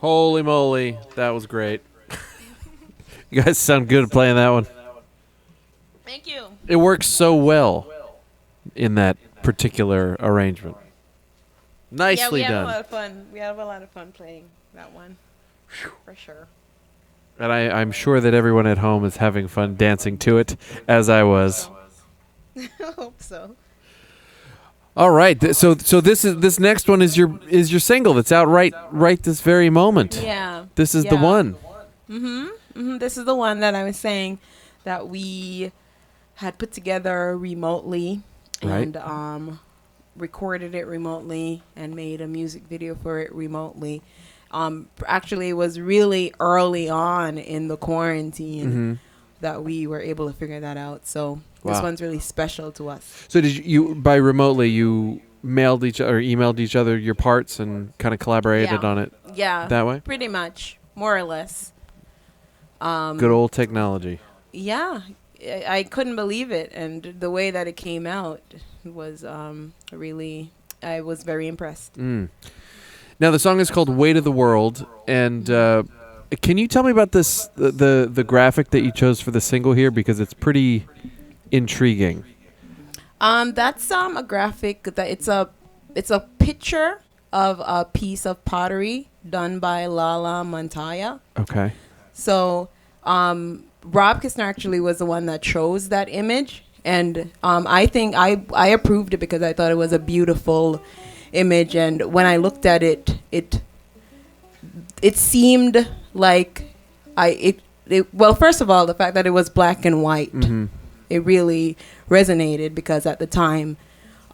[SPEAKER 1] Holy moly, that was great. You guys sound good at playing that one.
[SPEAKER 2] Thank you.
[SPEAKER 1] It works so well in that particular arrangement. Nicely
[SPEAKER 2] yeah, we
[SPEAKER 1] done.
[SPEAKER 2] had a lot of fun. We had a lot of fun playing that one, for sure.
[SPEAKER 1] And I'm sure that everyone at home is having fun dancing to it, as I was.
[SPEAKER 2] I hope so.
[SPEAKER 1] All right, so this next one is your single that's out right this very moment.
[SPEAKER 2] Yeah.
[SPEAKER 1] This is the one.
[SPEAKER 2] This is the one that I was saying that we had put together remotely and recorded it remotely and made a music video for it remotely. Actually, it was really early on in the quarantine that we were able to figure that out. So this one's really special to us.
[SPEAKER 1] So did you by remotely you mailed each other or emailed each other your parts and kind of collaborated on it?
[SPEAKER 2] Yeah,
[SPEAKER 1] that way.
[SPEAKER 2] Pretty much, more or less.
[SPEAKER 1] Good old technology.
[SPEAKER 2] Yeah, I couldn't believe it, and the way that it came out was really. I was very impressed.
[SPEAKER 1] Now the song is called "Weight of the World," and can you tell me about this the graphic that you chose for the single here, because it's pretty intriguing.
[SPEAKER 2] That's a graphic that it's a picture of a piece of pottery done by Lala Montaya.
[SPEAKER 1] Okay.
[SPEAKER 2] So Rob Kistner actually was the one that chose that image, and I think I approved it because I thought it was a beautiful image, and when I looked at it, it seemed like well, first of all, the fact that it was black and white, it really resonated because at the time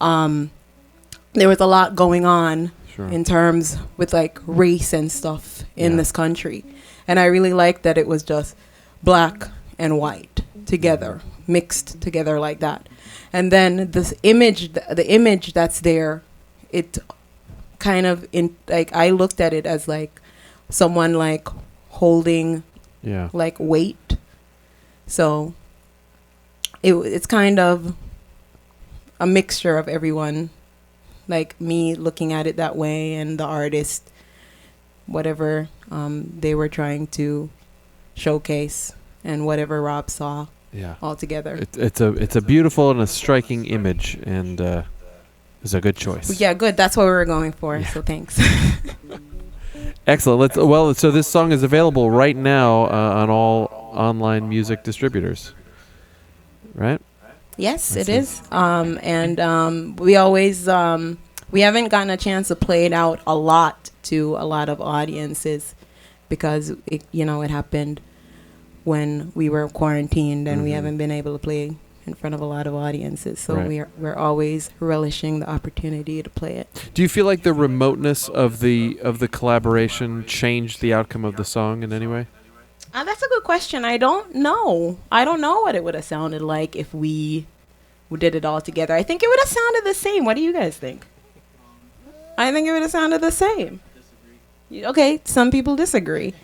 [SPEAKER 2] there was a lot going on in terms with like race and stuff in this country, and I really liked that it was just black and white together, mixed together like that. And then this image, the image that's there, it kind of I looked at it as like someone like holding like weight. So it's kind of a mixture of everyone, like me looking at it that way and the artist, whatever they were trying to showcase and whatever Rob saw all together.
[SPEAKER 1] It's a beautiful and a striking image, and it's a good choice.
[SPEAKER 2] Yeah, good. That's what we were going for. So thanks.
[SPEAKER 1] Excellent. So this song is available right now on all online music distributors, right?
[SPEAKER 2] Yes, it is. And we always we haven't gotten a chance to play it out a lot to a lot of audiences because it happened when we were quarantined, and we haven't been able to play in front of a lot of audiences. So we're always relishing the opportunity to play it.
[SPEAKER 1] Do you feel like the remoteness of the collaboration changed the outcome of the song in any way?
[SPEAKER 2] That's a good question. I don't know what it would have sounded like if we did it all together. I think it would have sounded the same. What do you guys think? I think it would have sounded the same. Okay, some people disagree.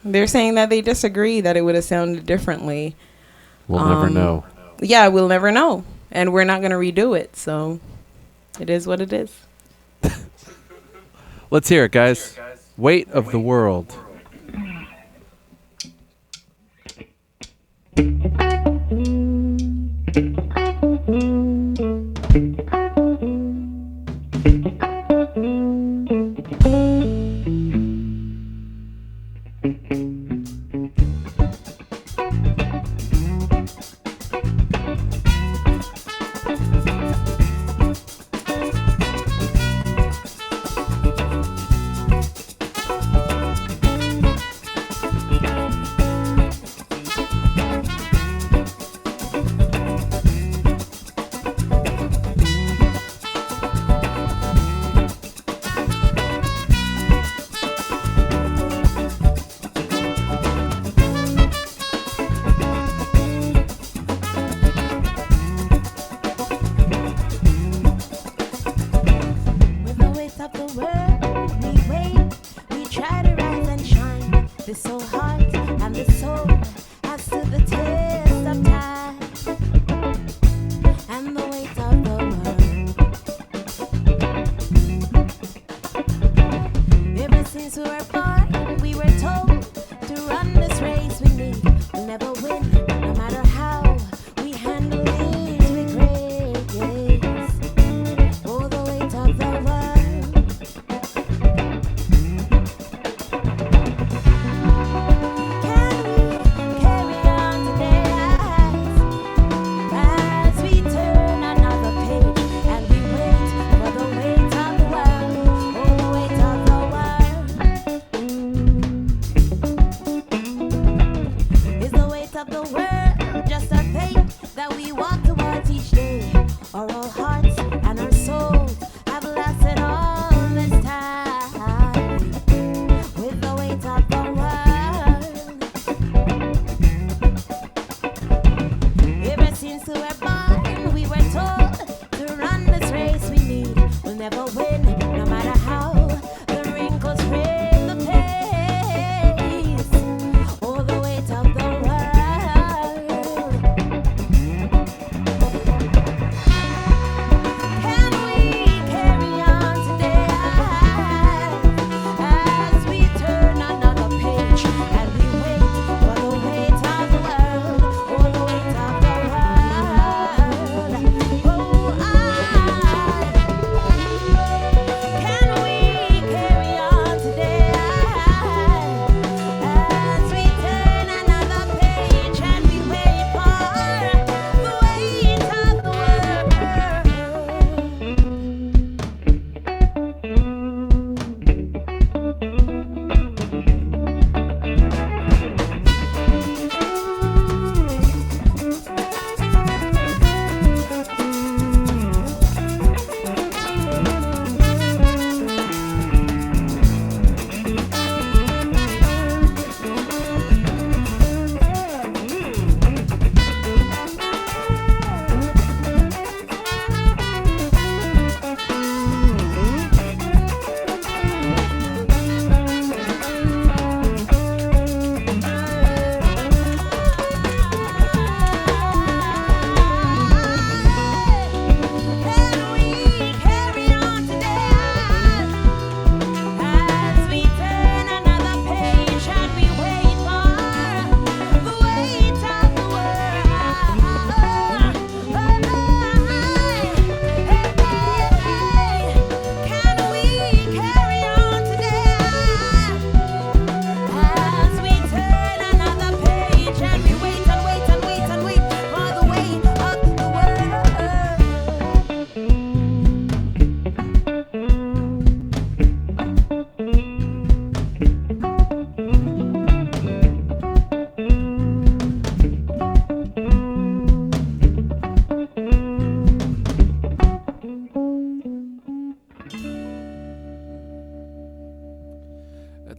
[SPEAKER 2] They're saying that they disagree, that it would have sounded differently.
[SPEAKER 1] We'll never know.
[SPEAKER 2] Yeah, we'll never know. And we're not going to redo it. So it is what it is.
[SPEAKER 1] Let's hear it, guys. Weight of the World.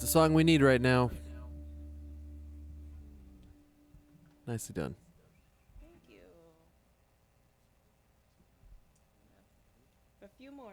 [SPEAKER 1] the song we need right now. Nicely done.
[SPEAKER 2] Thank you. A few more.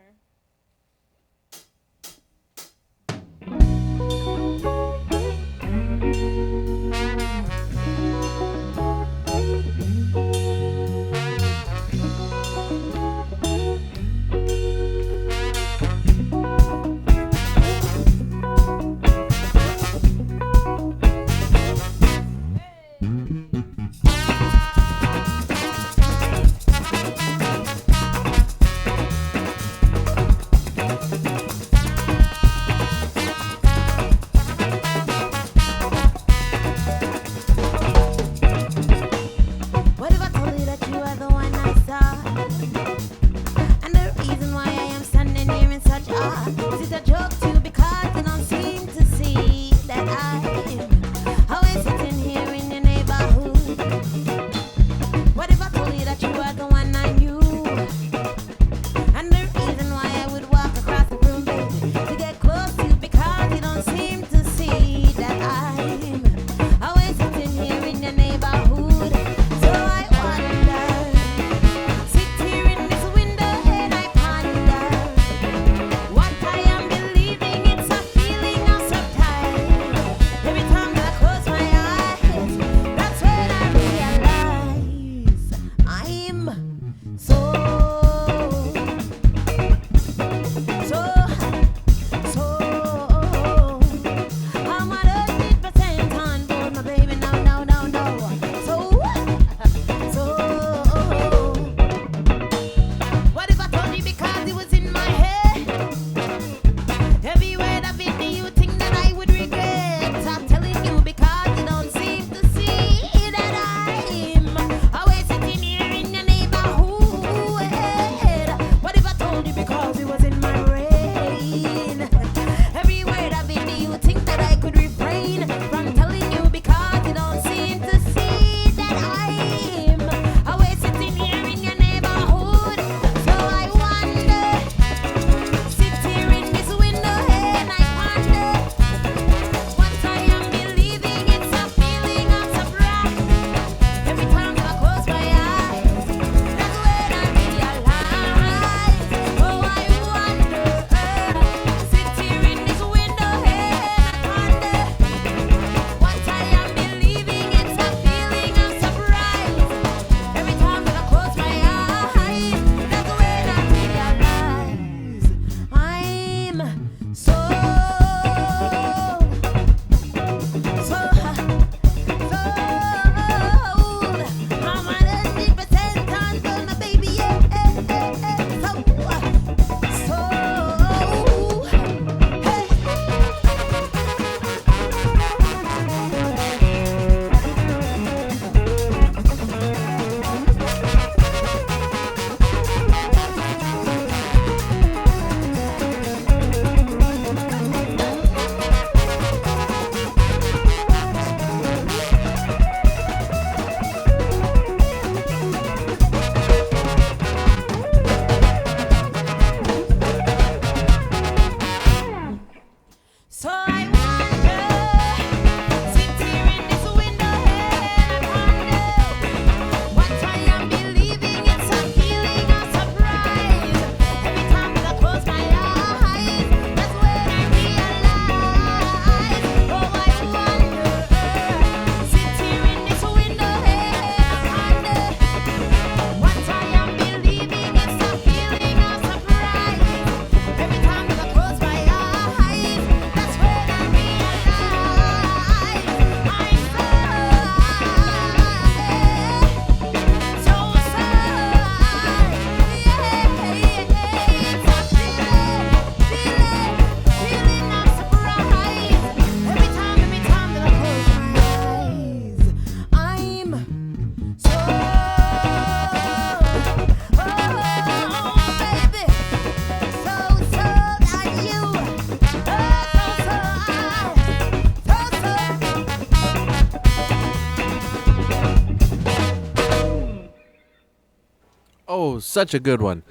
[SPEAKER 1] Oh, such a good one.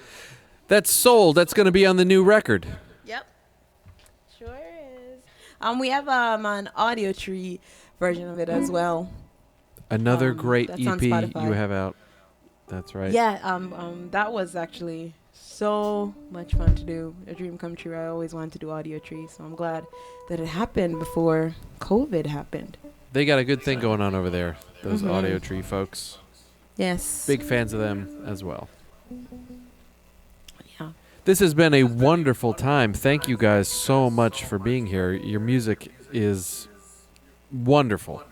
[SPEAKER 1] That's Soul. That's going to be on the new record.
[SPEAKER 2] Yep. Sure is. We have an audio tree version of it as well.
[SPEAKER 1] Another great
[SPEAKER 2] that's on
[SPEAKER 1] EP
[SPEAKER 2] Spotify.
[SPEAKER 1] you have out. That's right.
[SPEAKER 2] Yeah, that was actually so much fun to do. A dream come true. I always wanted to do audio tree, so I'm glad that it happened before COVID happened.
[SPEAKER 1] They got a good thing going on over there, those audio tree folks.
[SPEAKER 2] Yes.
[SPEAKER 1] Big fans of them as well.
[SPEAKER 2] Yeah.
[SPEAKER 1] This has been a wonderful time. Thank you guys so much for being here. Your music is wonderful.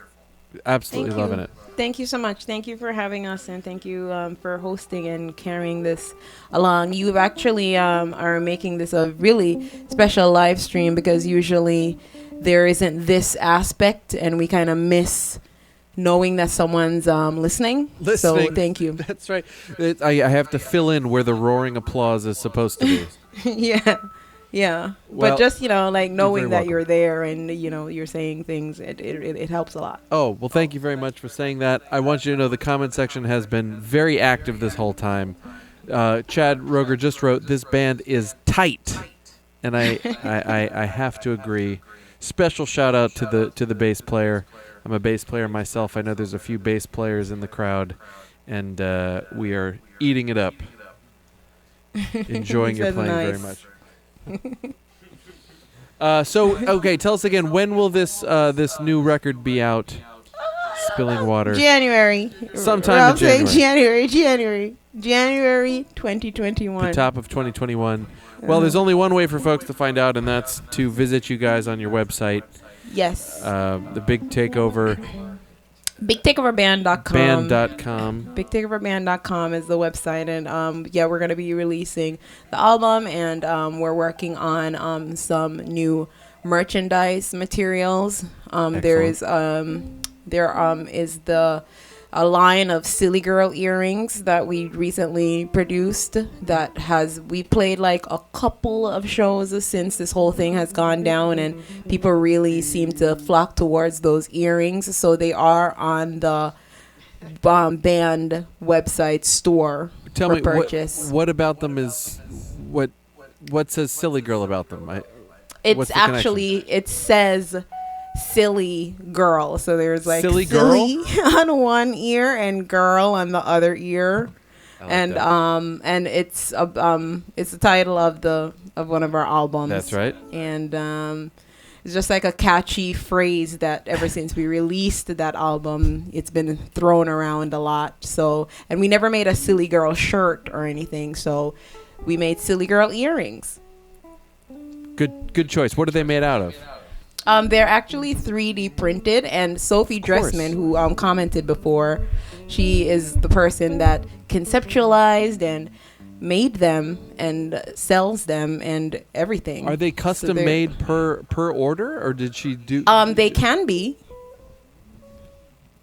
[SPEAKER 1] Absolutely loving it.
[SPEAKER 2] Thank you so much. Thank you for having us, and thank you for hosting and carrying this along. You actually are making this a really special live stream because usually there isn't this aspect, and we kind of miss knowing that someone's listening. So thank you.
[SPEAKER 1] That's right. I have to fill in where the roaring applause is supposed to be.
[SPEAKER 2] Yeah.
[SPEAKER 1] Well,
[SPEAKER 2] but just, like knowing that
[SPEAKER 1] welcome.
[SPEAKER 2] you're there and, you're saying things, it helps a lot.
[SPEAKER 1] Oh, well, thank you very much for saying that. I want you to know the comment section has been very active this whole time. Chad Roger just wrote, "This band is tight." And I have to agree. Special shout out to the bass player. I'm a bass player myself. I know there's a few bass players in the crowd, and we are eating it up. Enjoying your playing very much. Okay, tell us again, when will this new record be out? Spilling Water.
[SPEAKER 2] January.
[SPEAKER 1] Sometime in January.
[SPEAKER 2] January 2021.
[SPEAKER 1] The top of 2021. Well, there's only one way for folks to find out, and that's to visit you guys on your website.
[SPEAKER 2] Yes.
[SPEAKER 1] The Big Takeover.
[SPEAKER 2] BigTakeoverBand.com.
[SPEAKER 1] Band.com.
[SPEAKER 2] BigTakeoverBand.com is the website, and we're going to be releasing the album, and we're working on some new merchandise materials. There is a line of Silly Girl earrings that we recently produced we played like a couple of shows since this whole thing has gone down, and people really seem to flock towards those earrings, so they are on the band website store for purchase.
[SPEAKER 1] What about them is what says Silly Girl about them?
[SPEAKER 2] It says Silly Girl, so there's like
[SPEAKER 1] silly
[SPEAKER 2] on one ear and girl on the other ear, and it's the title of one of our albums.
[SPEAKER 1] That's right.
[SPEAKER 2] And it's just like a catchy phrase that ever since we released that album, it's been thrown around a lot. So, and we never made a Silly Girl shirt or anything, so we made Silly Girl earrings.
[SPEAKER 1] Good choice. What are they made out of?
[SPEAKER 2] They're actually 3D printed, and Sophie Dressman, who commented before, she is the person that conceptualized and made them and sells them and everything.
[SPEAKER 1] Are they custom made per order, or did she do?
[SPEAKER 2] They can be.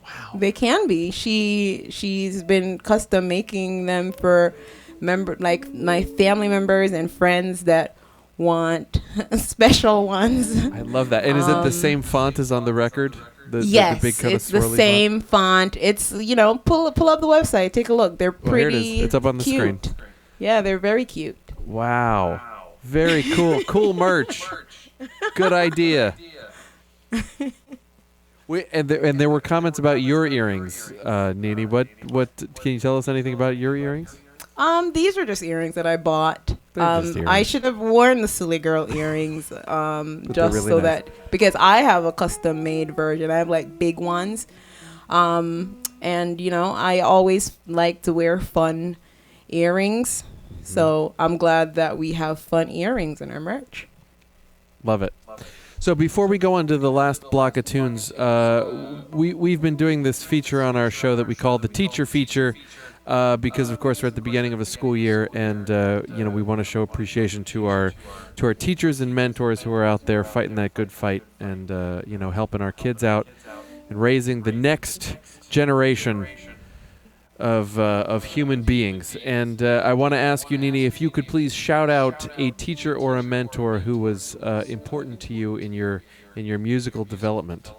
[SPEAKER 1] Wow.
[SPEAKER 2] They can be. She's been custom making them for my family members and friends that want special ones.
[SPEAKER 1] I love that. And is it the same font as on the record?
[SPEAKER 2] Yes,
[SPEAKER 1] the big kind
[SPEAKER 2] it's the same font. It's pull up the website, take a look. They're pretty.
[SPEAKER 1] Here it is. It's up on the screen.
[SPEAKER 2] Yeah, they're very cute.
[SPEAKER 1] Wow, very cool. Cool merch. Good idea. And there were comments about your earrings, Nini. What can you tell us anything about your earrings?
[SPEAKER 2] These are just earrings that I bought. I should have worn the Silly Girl earrings just really so nice. Because I have a custom made version. I have like big ones. And I always like to wear fun earrings. So I'm glad that we have fun earrings in our merch.
[SPEAKER 1] Love it. So before we go on to the last block of tunes, we've been doing this feature on our show that we call the Teacher Feature. Because of course we're at the beginning of a school year, and we want to show appreciation to our teachers and mentors who are out there fighting that good fight, and helping our kids out and raising the next generation of human beings. And I want to ask you, Nini, if you could please shout out a teacher or a mentor who was important to you in your musical development.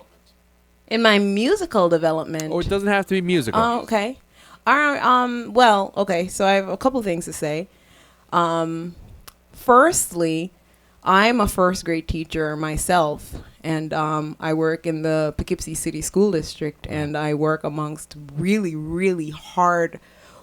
[SPEAKER 2] In my musical development,
[SPEAKER 1] or it doesn't have to be musical.
[SPEAKER 2] Oh, okay. Well, okay, so I have a couple things to say. Firstly, I'm a first grade teacher myself, and I work in the Poughkeepsie City School District, and I work amongst really, really hard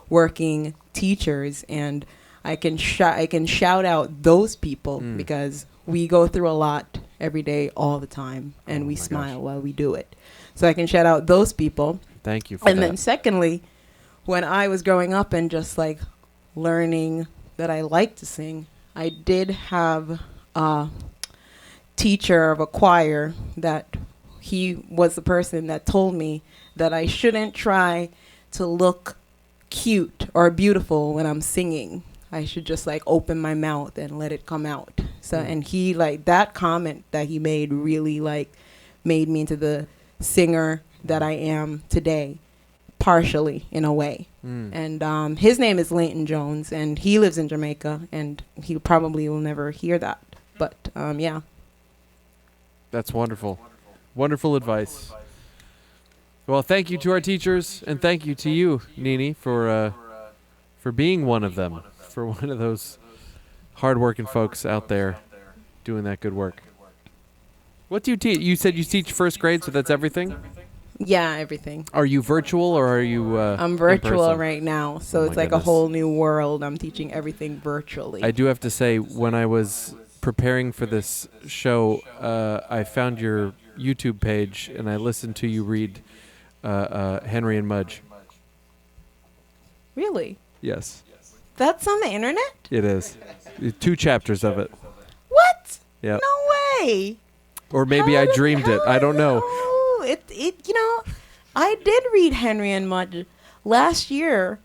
[SPEAKER 2] working teachers, and I can shout out those people because we go through a lot every day, all the time, and we smile while we do it. So I can shout out those people.
[SPEAKER 1] Thank you for that.
[SPEAKER 2] And then secondly, when I was growing up and just like learning that I like to sing, I did have a teacher of a choir that he was the person that told me that I shouldn't try to look cute or beautiful when I'm singing. I should just like open my mouth and let it come out. So, and he like that comment that he made really like made me into the singer that I am today, partially in a way. And his name is Leighton Jones, and he lives in Jamaica, and he probably will never hear that. But yeah.
[SPEAKER 1] That's wonderful. Wonderful advice. Well, thank you to our teachers, and thank you to you, Nini, for being one of them, for one of those hardworking folks out there doing that good work. What do you teach? You said you teach first grade, so that's everything?
[SPEAKER 2] Yeah, everything.
[SPEAKER 1] Are you virtual or are you
[SPEAKER 2] I'm virtual right now, so it's like a whole new world. I'm teaching everything virtually.
[SPEAKER 1] I do have to say, when I was preparing for this show, I found your YouTube page, and I listened to you read Henry and Mudge.
[SPEAKER 2] Really?
[SPEAKER 1] Yes.
[SPEAKER 2] That's on the internet?
[SPEAKER 1] It is. 2 chapters of it.
[SPEAKER 2] What?
[SPEAKER 1] Yeah.
[SPEAKER 2] No way.
[SPEAKER 1] Or maybe I dreamed it. I don't know.
[SPEAKER 2] I did read Henry and Mudge last year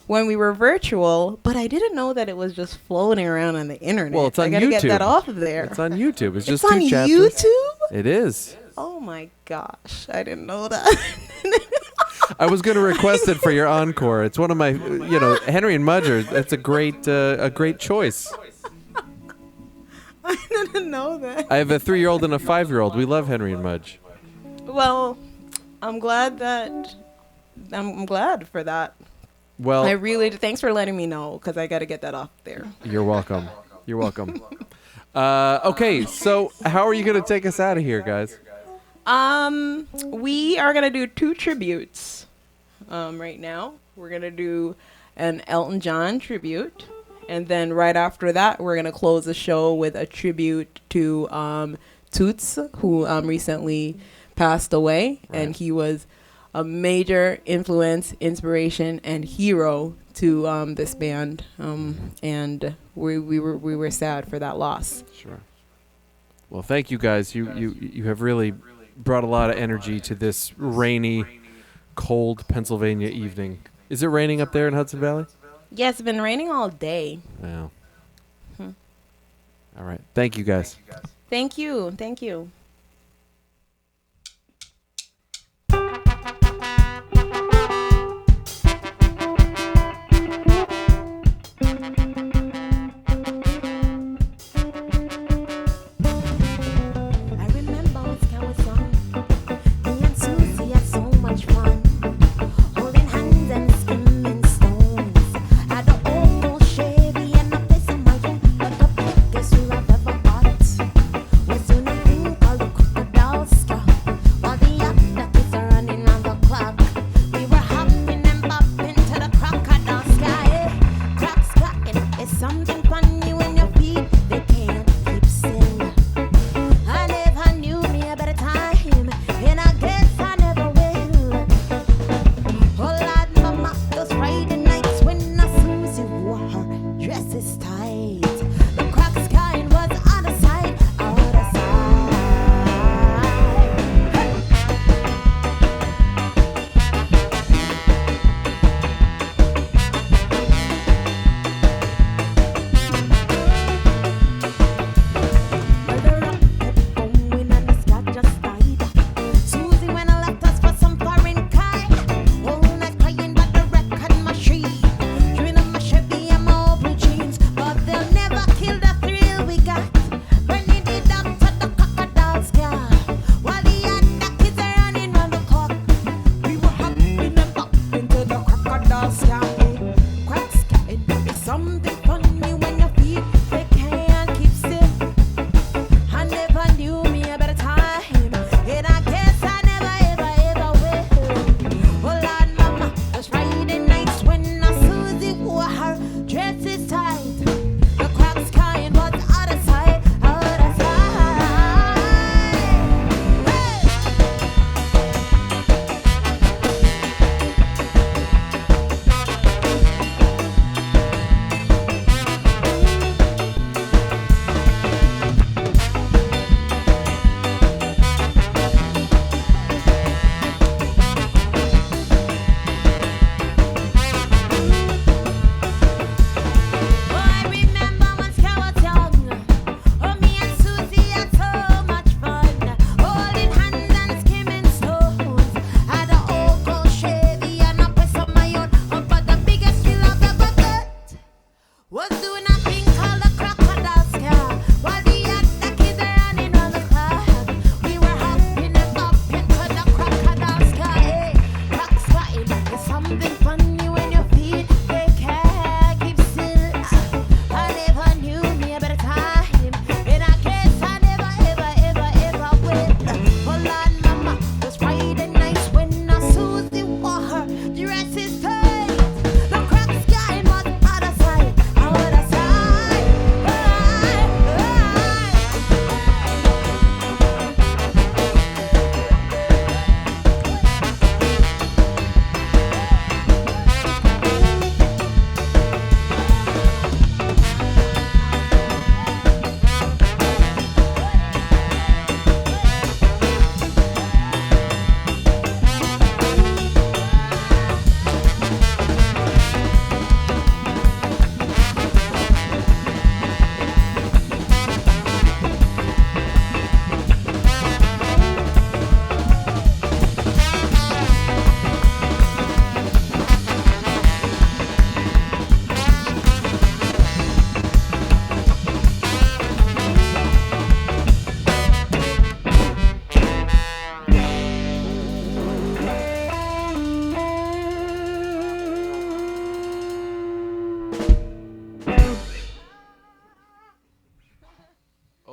[SPEAKER 2] when we were virtual, but I didn't know that it was just floating around on the internet.
[SPEAKER 1] Well, it's on YouTube.
[SPEAKER 2] I gotta get that off of there.
[SPEAKER 1] It's on YouTube. It's just
[SPEAKER 2] on
[SPEAKER 1] 2 chapters.
[SPEAKER 2] YouTube?
[SPEAKER 1] It is.
[SPEAKER 2] Oh my gosh, I didn't know that.
[SPEAKER 1] I was going to request it for your encore. It's one of my, Henry and Mudge. It's a great choice.
[SPEAKER 2] I didn't know that.
[SPEAKER 1] I have a 3-year-old and a 5-year-old. We love Henry and Mudge.
[SPEAKER 2] Well, I'm glad for that.
[SPEAKER 1] Well,
[SPEAKER 2] I really thanks for letting me know, because I got to get that off there.
[SPEAKER 1] You're welcome. You're welcome. Okay, so how are you going to take us out of here, guys?
[SPEAKER 2] We are gonna do 2 tributes. Right now, we're gonna do an Elton John tribute, and then right after that, we're gonna close the show with a tribute to Toots, who recently passed away, and he was a major influence, inspiration, and hero to this band. And we were sad for that loss.
[SPEAKER 1] Sure. Well, thank you guys. You have really brought a lot of energy to this rainy, cold Pennsylvania evening. Is it raining up there in Hudson Valley?
[SPEAKER 2] Yeah, it's been raining all day.
[SPEAKER 1] Wow. All right. Thank you, guys.
[SPEAKER 2] Thank you. Thank you.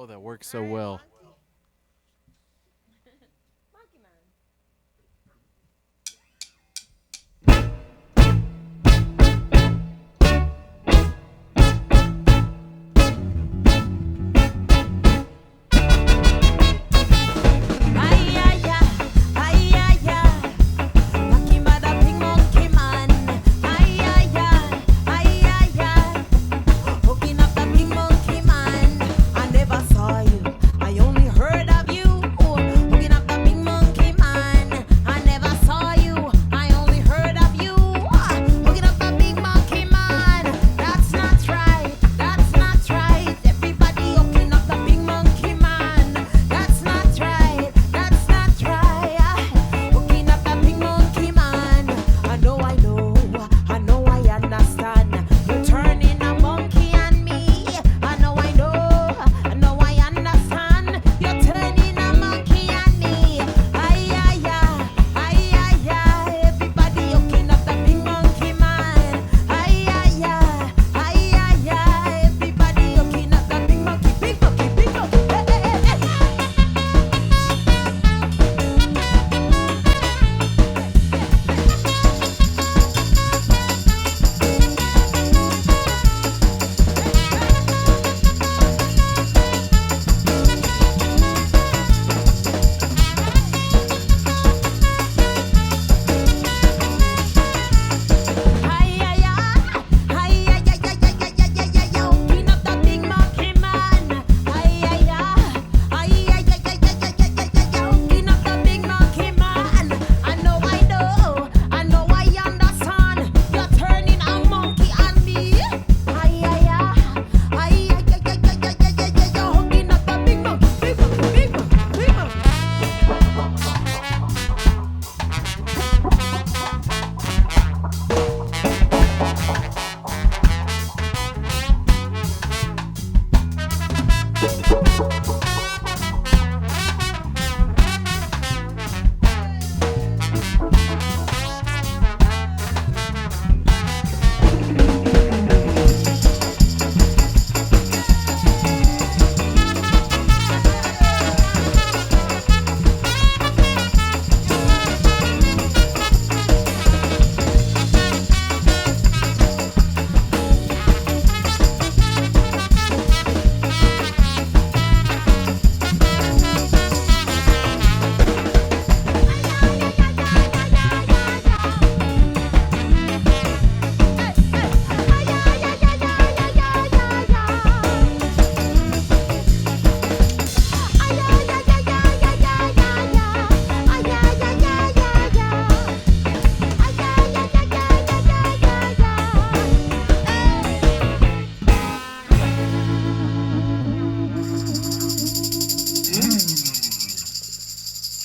[SPEAKER 1] Oh, that works so well.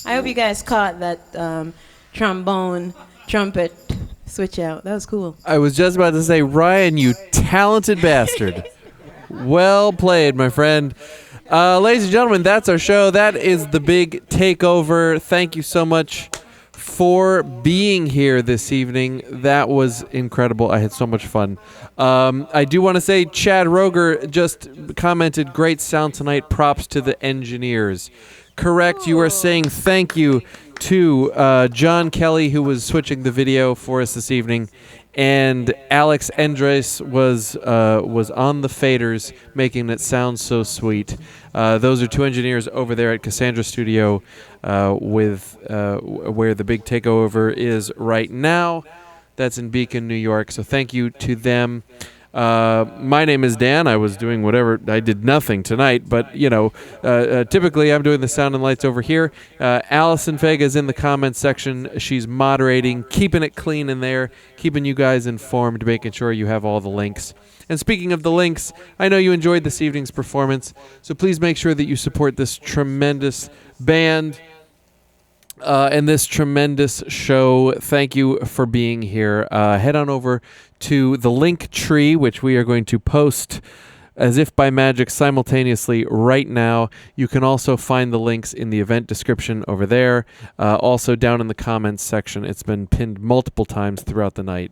[SPEAKER 2] I hope you guys caught that trombone, trumpet switch out. That was cool.
[SPEAKER 1] I was just about to say, Ryan, you talented bastard. Well played, my friend. Ladies and gentlemen, that's our show. That is the Big Takeover. Thank you so much for being here this evening. That was incredible. I had so much fun. I do want to say Chad Roger just commented, great sound tonight. Props to the engineers. Correct. You are saying thank you to John Kelly, who was switching the video for us this evening, and Alex Andres was on the faders, making it sound so sweet. Those are two engineers over there at Cassandra Studio, with where the Big Takeover is right now. That's in Beacon, New York. So thank you to them. My name is Dan. I was doing whatever. I did nothing tonight, but, typically I'm doing the sound and lights over here. Alyson Faga is in the comments section. She's moderating, keeping it clean in there, keeping you guys informed, making sure you have all the links. And speaking of the links, I know you enjoyed this evening's performance, so please make sure that you support this tremendous band and this tremendous show. Thank you for being here. Head on over to the link tree, which we are going to post as if by magic simultaneously right now. You can also find the links in the event description over there. Also down in the comments section, it's been pinned multiple times throughout the night.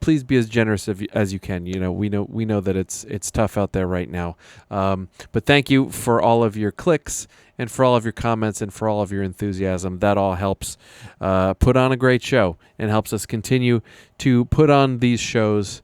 [SPEAKER 1] Please be as generous as you can. We know that it's tough out there right now. But thank you for all of your clicks and for all of your comments and for all of your enthusiasm. That all helps put on a great show and helps us continue to put on these shows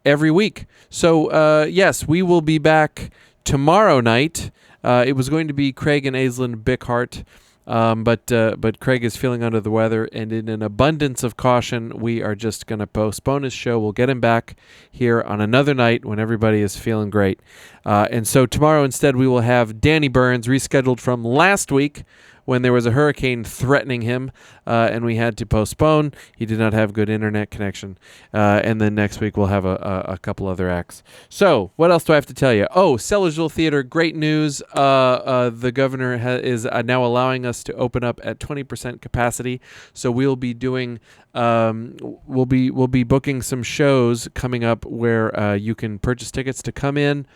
[SPEAKER 1] every week. So, yes, we will be back tomorrow night. It was going to be Craig and Aislinn Bickhart, but Craig is feeling under the weather, and in an abundance of caution, we are just going to postpone his show. We'll get him back here on another night when everybody is feeling great. And so tomorrow instead we will have Danny Burns, rescheduled from last week when there was a hurricane threatening him, and we had to postpone. He did not have good internet connection. And then next week we'll have a couple other acts. So what else do I have to tell you? Oh, Sellersville Theater, great news. The governor is now allowing us to open up at 20% capacity. So we'll be doing, we'll be booking some shows coming up where you can purchase tickets to come in.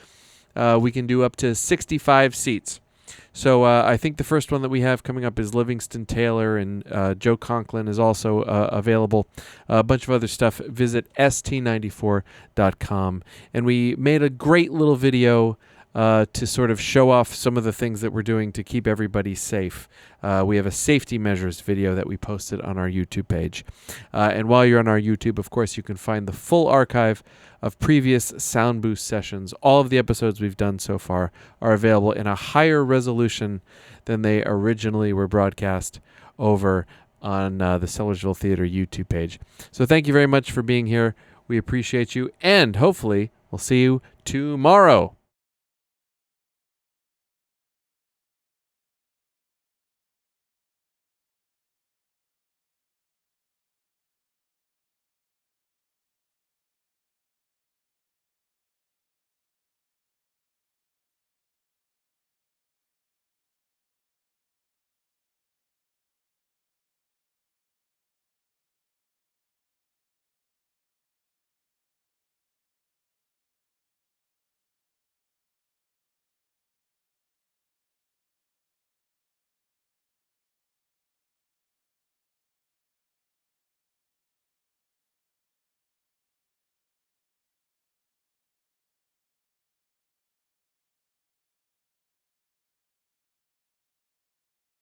[SPEAKER 1] We can do up to 65 seats. So I think the first one that we have coming up is Livingston Taylor, and Joe Conklin is also available. A bunch of other stuff. Visit st94.com. And we made a great little video to sort of show off some of the things that we're doing to keep everybody safe. We have a safety measures video that we posted on our YouTube page. And while you're on our YouTube, of course, you can find the full archive of previous Soundbooth sessions. All of the episodes we've done so far are available in a higher resolution than they originally were broadcast over on the Sellersville Theater YouTube page. So thank you very much for being here. We appreciate you, and hopefully we'll see you tomorrow.